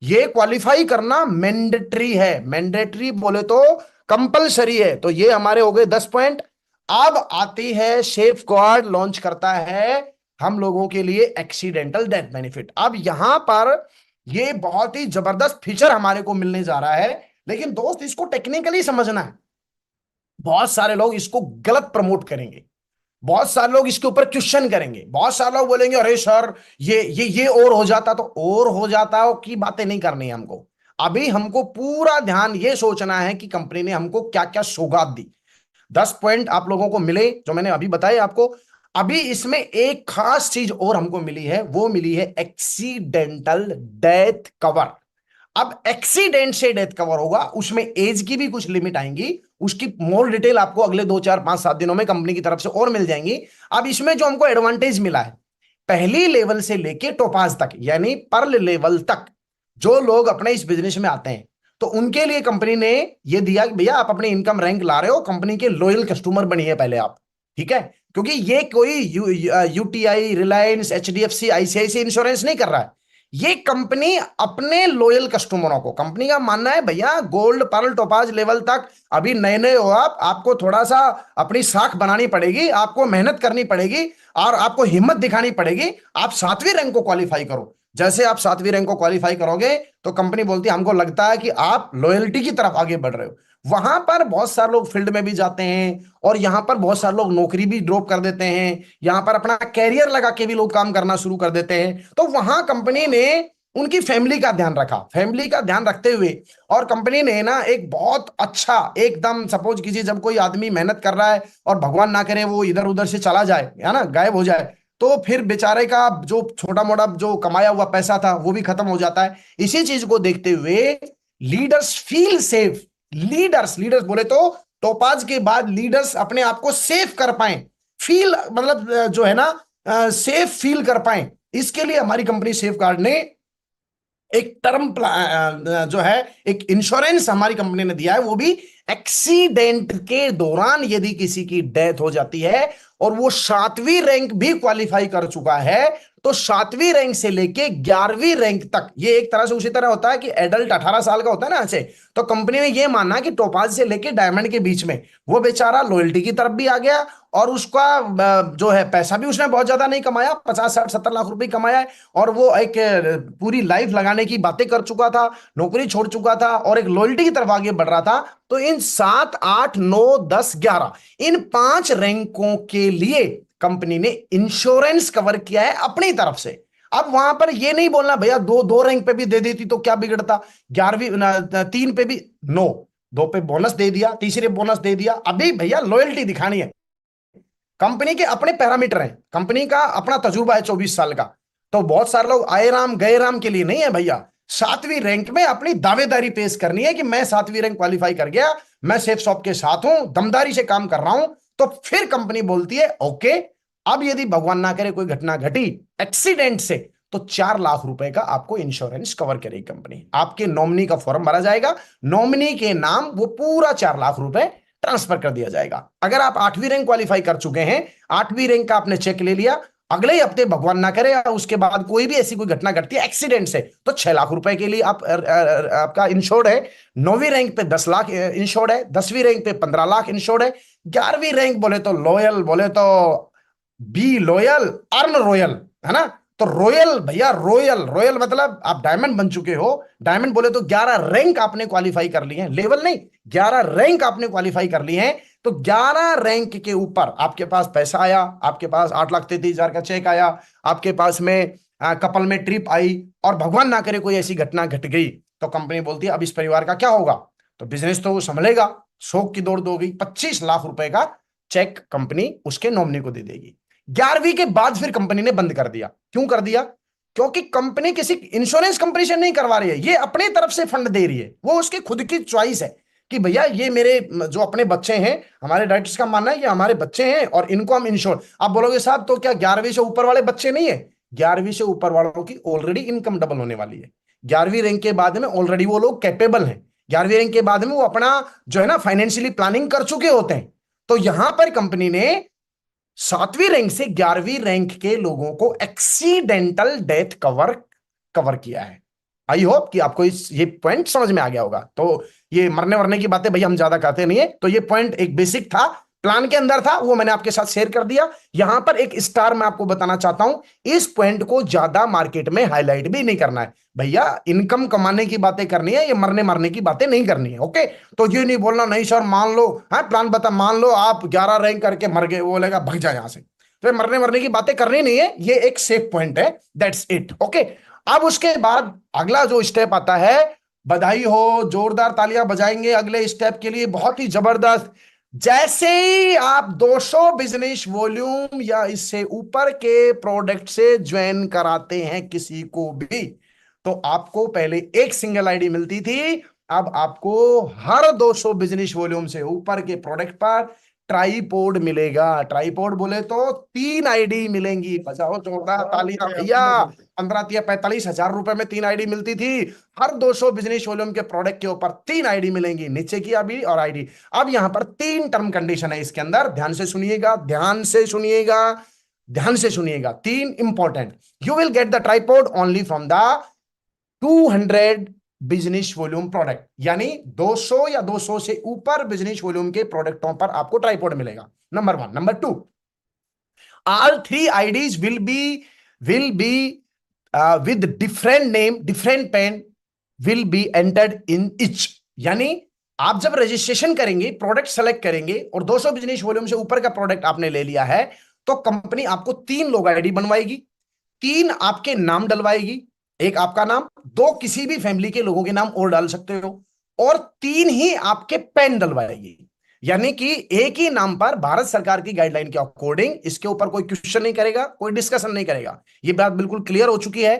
ये क्वालिफाई करना मैंडेटरी है, मैंडेटरी बोले तो कंपलसरी है। तो ये हमारे हो गए 10 पॉइंट। अब आती है सेफ गार्ड लॉन्च करता है हम लोगों के लिए एक्सीडेंटल डेथ बेनिफिट। अब यहां पर ये बहुत ही जबरदस्त फीचर हमारे को मिलने जा रहा है, लेकिन दोस्त इसको टेक्निकली समझना है। बहुत सारे लोग इसको गलत प्रमोट करेंगे, बहुत सारे लोग इसके ऊपर क्वेश्चन करेंगे, बहुत सारे लोग बोलेंगे अरे सर ये और हो जाता, तो और हो जाता हो की बातें नहीं करनी है हमको। अभी हमको पूरा ध्यान ये सोचना है कि कंपनी ने हमको क्या क्या सौगात दी। 10 पॉइंट आप लोगों को मिले जो मैंने अभी बताए आपको। अभी इसमें एक खास चीज और हमको मिली है, वो मिली है एक्सीडेंटल डेथ कवर। अब एक्सीडेंट से डेथ कवर होगा, उसमें एज की भी कुछ लिमिट आएंगी, उसकी मोर डिटेल आपको अगले 2 4 5 7 दिनों में कंपनी की तरफ से और मिल जाएंगी। अब इसमें जो हमको एडवांटेज मिला है, पहली लेवल से लेके टोपाज तक यानी पर्ल लेवल तक, जो लोग अपने इस बिजनेस में आते हैं, तो उनके लिए कंपनी ने ये दिया कि भैया आप अपने इनकम रैंक ला रहे हो, कंपनी के लॉयल कस्टमर बनिए पहले आप, ठीक है। क्योंकि ये कोई UTI, Reliance, HDFC, ICIC insurance नहीं कर रहा है। ये कंपनी अपने लॉयल कस्टमरों को, कंपनी का मानना है भैया गोल्ड पर्ल टोपाज लेवल तक अभी नए नए हो आप, आपको थोड़ा सा अपनी साख बनानी पड़ेगी, आपको मेहनत करनी पड़ेगी, और आपको हिम्मत दिखानी पड़ेगी। आप 7वीं रैंक को क्वालिफाई करो, जैसे आप 7वीं रैंक को क्वालिफाई करोगे तो कंपनी बोलती है हमको लगता है कि आप लॉयल्टी की तरफ आगे बढ़ रहे हो। वहां पर बहुत सारे लोग फील्ड में भी जाते हैं और यहाँ पर बहुत सारे लोग नौकरी भी ड्रॉप कर देते हैं, यहाँ पर अपना कैरियर लगा के भी लोग काम करना शुरू कर देते हैं। तो वहां कंपनी ने उनकी फैमिली का ध्यान रखा, फैमिली का ध्यान रखते हुए, और कंपनी ने ना एक बहुत अच्छा एकदम, सपोज कीजिए जब कोई आदमी मेहनत कर रहा है और भगवान ना करे वो इधर उधर से चला जाए, है ना, गायब हो जाए, तो फिर बेचारे का जो छोटा मोटा जो कमाया हुआ पैसा था वो भी खत्म हो जाता है। इसी चीज को देखते हुए leaders feel safe, leaders leaders बोले तो टोपाज के बाद लीडर्स अपने आप को सेफ कर पाए, फील मतलब जो है ना सेफ फील कर पाए, इसके लिए हमारी कंपनी सेफ गार्ड ने एक टर्म जो है एक इंश्योरेंस हमारी कंपनी ने दिया है, वो भी एक्सीडेंट के दौरान यदि किसी की डेथ हो जाती है और वो 7वीं रैंक भी क्वालिफाई कर चुका है, तो 7वीं रैंक से लेके 11वीं रैंक तक, ये एक तरह से उसी तरह होता है कि एडल्ट 18 साल का होता है ना ऐसे, तो कंपनी ने ये माना कि टोपाज से लेके डायमंड के बीच में वो बेचारा लॉयल्टी की तरफ भी आ गया, और उसका जो है पैसा भी उसने बहुत ज्यादा नहीं कमाया, 50 60 70 लाख रुपए कमाया है, और वो एक पूरी लाइफ लगाने की बातें कर चुका था, नौकरी छोड़ चुका था और एक लॉयल्टी की तरफ आगे बढ़ रहा था। तो इन 7 8 9 10 11 इन 5 रैंकों के लिए कंपनी ने इंश्योरेंस कवर किया है अपनी तरफ से। अब वहां पर ये नहीं बोलना भैया दो दो रैंक पे भी दे देती तो क्या बिगड़ता, 11वीं 3 पे भी नो, 2 पे बोनस दे दिया, तीसरे बोनस दे दिया, अभी भैया लॉयल्टी दिखानी है। कंपनी के अपने पैरामीटर हैं, कंपनी का अपना तजुर्बा है 24 साल का, तो बहुत सारे लोग आए राम गए राम के लिए नहीं है भैया, 7वीं रैंक में अपनी दावेदारी पेश करनी है कि मैं 7वीं रैंक क्वालिफाई कर गया, मैं सेफ शॉप के साथ हूं, दमदारी से काम कर रहा हूं, तो फिर कंपनी बोलती है ओके, अब यदि भगवान ना करे कोई घटना घटी एक्सीडेंट से, तो 4 लाख रुपए का आपको इंश्योरेंस कवर करेगी कंपनी, आपके नॉमिनी का फॉर्म भरा जाएगा, नॉमिनी के नाम वो पूरा 4 लाख रुपए ट्रांसफर कर दिया जाएगा। अगर आप 8वीं रैंक क्वालिफाई कर चुके हैं, 8वीं रैंक का आपने चेक ले लिया, अगले ही हफ्ते भगवान ना करे या उसके बाद कोई भी ऐसी कोई घटना घटती है एक्सीडेंट से, तो 6 लाख रुपए के लिए आप आपका इंश्योर्ड है। 9वीं रैंक पे 10 लाख इंश्योर्ड है, 10वीं रैंक पे 15 लाख इंश्योर्ड है, 11वीं रैंक बोले तो लॉयल, बोले तो बी लॉयल अर्न रॉयल, है ना, तो रॉयल भैया, रॉयल रॉयल मतलब आप डायमंड बन चुके हो, डायमंड बोले तो 11 रैंक आपने क्वालिफाई कर लिए हैं, लेवल नहीं, 11 रैंक आपने क्वालिफाई कर लिए हैं, तो 11 रैंक के ऊपर आपके पास पैसा आया, आपके पास 8,33,000 का चेक आया, आपके पास में कपल में ट्रिप आई, और भगवान ना करे कोई ऐसी घटना घट गई, तो कंपनी बोलती है अब इस परिवार का क्या होगा, तो बिजनेस तो वो संभलेगा, शोक की दौड़ दोगी, 25 लाख रुपए का चेक कंपनी उसके नॉमिनी को दे देगी। 11वीं के बाद फिर कंपनी ने बंद कर दिया, क्यों कर दिया, क्योंकि कंपनी किसी इंश्योरेंस कंपनी से नहीं करवा रही है, ये अपनी तरफ से फंड दे रही है, वो उसकी खुद की चॉइस है कि भैया ये मेरे जो अपने बच्चे हैं, हमारे डायरेक्टर्स का मानना है ये हमारे बच्चे हैं और इनको हम इंश्योर, आप बोलोगे साहब तो क्या 11वीं से ऊपर वाले बच्चे नहीं है, 11वीं से ऊपर वालों की ऑलरेडी इनकम डबल होने वाली है, 11वीं रैंक के बाद में ऑलरेडी वो लोग कैपेबल हैं, 11वीं रैंक के बाद में वो अपना जो है ना फाइनेंशियली प्लानिंग कर चुके होते हैं, तो यहां पर कंपनी ने 7वीं रैंक से 11वीं रैंक के लोगों को एक्सीडेंटल डेथ कवर कवर किया है। आई होप कि आपको ये पॉइंट समझ में आ गया होगा। तो ये मरने वरने की बातें भैया हम ज्यादा करते नहीं है, तो ये पॉइंट एक बेसिक था, प्लान के अंदर था, वो मैंने आपके साथ शेयर कर दिया। यहां पर एक स्टार मैं आपको बताना चाहता हूं, इस पॉइंट को ज्यादा मार्केट में हाईलाइट भी नहीं करना है भैया, इनकम कमाने की बातें करनी है, ये मरने मरने की बातें नहीं करनी है। ओके, तो ये नहीं बोलना नहीं सर मान लो, हाँ प्लान बता, मान लो आप 11 रैंक करके मर गए, वो बोलेगा भग जा यहां से, तो मरने मरने की बातें करनी नहीं है, ये एक सेफ पॉइंट है, दैट्स इट। ओके, अब उसके बाद अगला जो स्टेप आता है, बधाई हो, जोरदार तालियां बजाएंगे अगले स्टेप के लिए, बहुत ही जबरदस्त। जैसे ही आप 200 बिजनेस वॉल्यूम या इससे ऊपर के प्रोडक्ट से ज्वाइन कराते हैं किसी को भी, तो आपको पहले एक सिंगल आईडी मिलती थी, अब आपको हर 200 बिजनेस वॉल्यूम से ऊपर के प्रोडक्ट पर ट्राईपोड मिलेगा। ट्राईपोड बोले तो 3 आईडी मिलेंगी, बजाओ जोरदार तालियां भैया, 15 या 45 हजार रुपए में 3 आईडी मिलती थी, हर 200 बिजनेस वॉल्यूम के प्रोडक्ट के ऊपर 3 आईडी मिलेंगी, नीचे की अभी और आईडी। अब यहां पर 3 टर्म कंडीशन है इसके अंदर, ध्यान से सुनिएगा, ध्यान से सुनिएगा, ध्यान से सुनिएगा, 3 important. You will get the tripod only from the 200 business volume product, यानी 200 या 200 से ऊपर बिजनेस वॉल्यूम के प्रोडक्टों पर आपको ट्राइपॉड मिलेगा, number 1। Number 2, all 3 IDs will be with different name different pen will be entered in each. यानी आप जब रजिस्ट्रेशन करेंगे, प्रोडक्ट सेलेक्ट करेंगे और 200 बिजनेस वॉल्यूम से ऊपर का प्रोडक्ट आपने ले लिया है, तो कंपनी आपको 3 लोग आईडी बनवाएगी, 3 आपके नाम डलवाएगी, एक आपका नाम, 2 किसी भी फैमिली के लोगों के नाम और डाल सकते हो, और 3 ही आपके पेन डलवाएगी। यानी कि एक ही नाम पर भारत सरकार की गाइडलाइन के अकॉर्डिंग इसके ऊपर कोई क्वेश्चन नहीं करेगा, कोई डिस्कशन नहीं करेगा। ये बात बिल्कुल क्लियर हो चुकी है।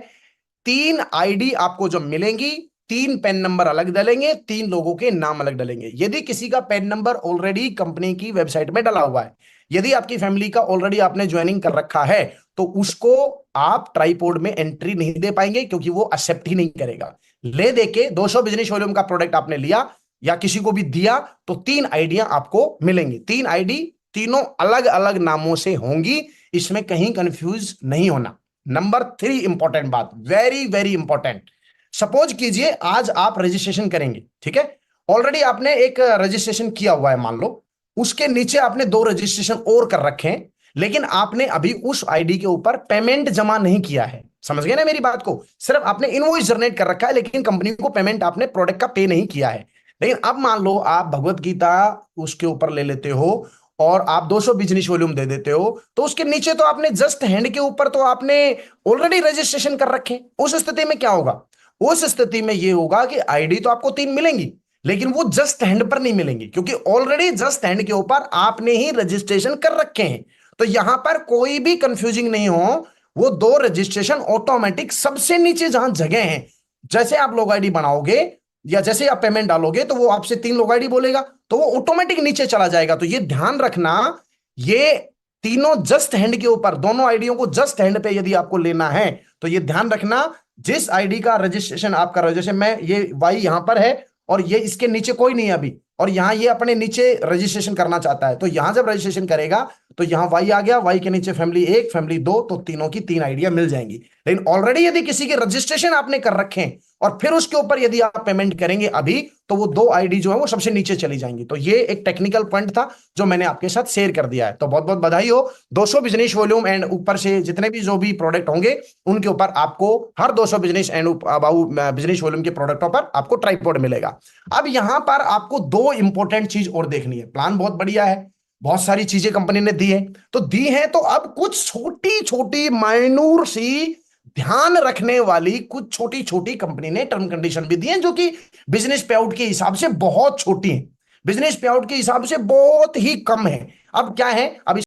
3 आईडी आपको जब मिलेंगी, 3 पेन नंबर अलग डलेंगे, 3 लोगों के नाम अलग डलेंगे। यदि किसी का पेन नंबर ऑलरेडी कंपनी की वेबसाइट में डला हुआ है, यदि आपकी फैमिली का ऑलरेडी आपने ज्वाइनिंग कर रखा है, तो उसको आप ट्राइपोड में एंट्री नहीं दे पाएंगे, क्योंकि वो एक्सेप्ट ही नहीं करेगा। ले दे के 200 बिजनेस वॉल्यूम का प्रोडक्ट आपने लिया या किसी को भी दिया, तो 3 आईडियां आपको मिलेंगी। 3 आईडी तीनों अलग अलग नामों से होंगी, इसमें कहीं कंफ्यूज नहीं होना। नंबर 3 इंपॉर्टेंट बात, वेरी वेरी इंपॉर्टेंट। सपोज कीजिए आज आप रजिस्ट्रेशन करेंगे, ठीक है, ऑलरेडी आपने एक रजिस्ट्रेशन किया हुआ है, मान लो उसके नीचे आपने 2 रजिस्ट्रेशन और कर रखे हैं, लेकिन आपने अभी उस आईडी के ऊपर पेमेंट जमा नहीं किया है। समझ गए ना मेरी बात को? सिर्फ आपने इनवॉइस जनरेट कर रखा है, लेकिन कंपनी को पेमेंट आपने प्रोडक्ट का पे नहीं किया है। लेकिन अब मान लो आप भगवत गीता उसके ऊपर ले लेते हो और आप 200 बिजनेस वॉल्यूम दे देते हो, तो उसके नीचे तो आपने जस्ट हैंड के ऊपर तो आपने ऑलरेडी रजिस्ट्रेशन कर रखे। उस स्थिति में क्या होगा? उस स्थिति में यह होगा कि आईडी तो आपको 3 मिलेंगी, लेकिन वो जस्ट हैंड पर नहीं मिलेंगी, क्योंकि ऑलरेडी जस्ट हैंड के ऊपर आपने ही रजिस्ट्रेशन कर रखे हैं। तो यहां पर कोई भी कंफ्यूजिंग नहीं हो, वो 2 रजिस्ट्रेशन ऑटोमेटिक सबसे नीचे जहां जगह है, जैसे आप लोग आईडी बनाओगे या जैसे आप पेमेंट डालोगे, तो वो आपसे 3 लोग आईडी बोलेगा, तो वो ऑटोमेटिक नीचे चला जाएगा। तो ये ध्यान रखना, ये तीनों जस्ट हैंड के ऊपर, दोनों आईडियों को जस्ट हैंड पे यदि आपको लेना है, तो ये ध्यान रखना, जिस आईडी का रजिस्ट्रेशन आप कर रहे हो, जैसे मैं ये वाई यहां पर है और ये इसके नीचे कोई नहीं है अभी, और यहां ये अपने नीचे रजिस्ट्रेशन करना चाहता है, तो यहां जब रजिस्ट्रेशन करेगा तो यहां वाई आ गया, वाई के नीचे फैमिली 1 फैमिली 2, तो तीनों की 3 आइडिया मिल जाएंगी। लेकिन ऑलरेडी यदि किसी के रजिस्ट्रेशन आपने कर रखे हैं और फिर उसके ऊपर यदि आप पेमेंट करेंगे अभी, तो वो 2 आईडी जो है वो सबसे नीचे चली जाएंगी। तो ये एक टेक्निकल पॉइंट था जो मैंने आपके साथ शेयर कर दिया है। तो बहुत बहुत बधाई हो। 200 बिजनेस वॉल्यूम एंड ऊपर से जितने भी जो भी प्रोडक्ट होंगे, उनके ऊपर आपको हर 200 बिजनेस एंड बिजनेस वॉल्यूम के प्रोडक्टों पर आपको ट्राइपॉड मिलेगा। अब यहां पर आपको 2 इंपॉर्टेंट चीज और देखनी है। प्लान बहुत बढ़िया है, बहुत सारी चीजें कंपनी ने दी है, तो दी है, तो अब कुछ छोटी छोटी माइनूर सी ध्यान रखने वाली कुछ छोटी छोटी कंपनी ने टर्म कंडीशन भी दी है, जो कि बिजनेस पे आउट के हिसाब से बहुत छोटी है, बिजनेस पे आउट के हिसाब से बहुत ही कम है। अब क्या है, अब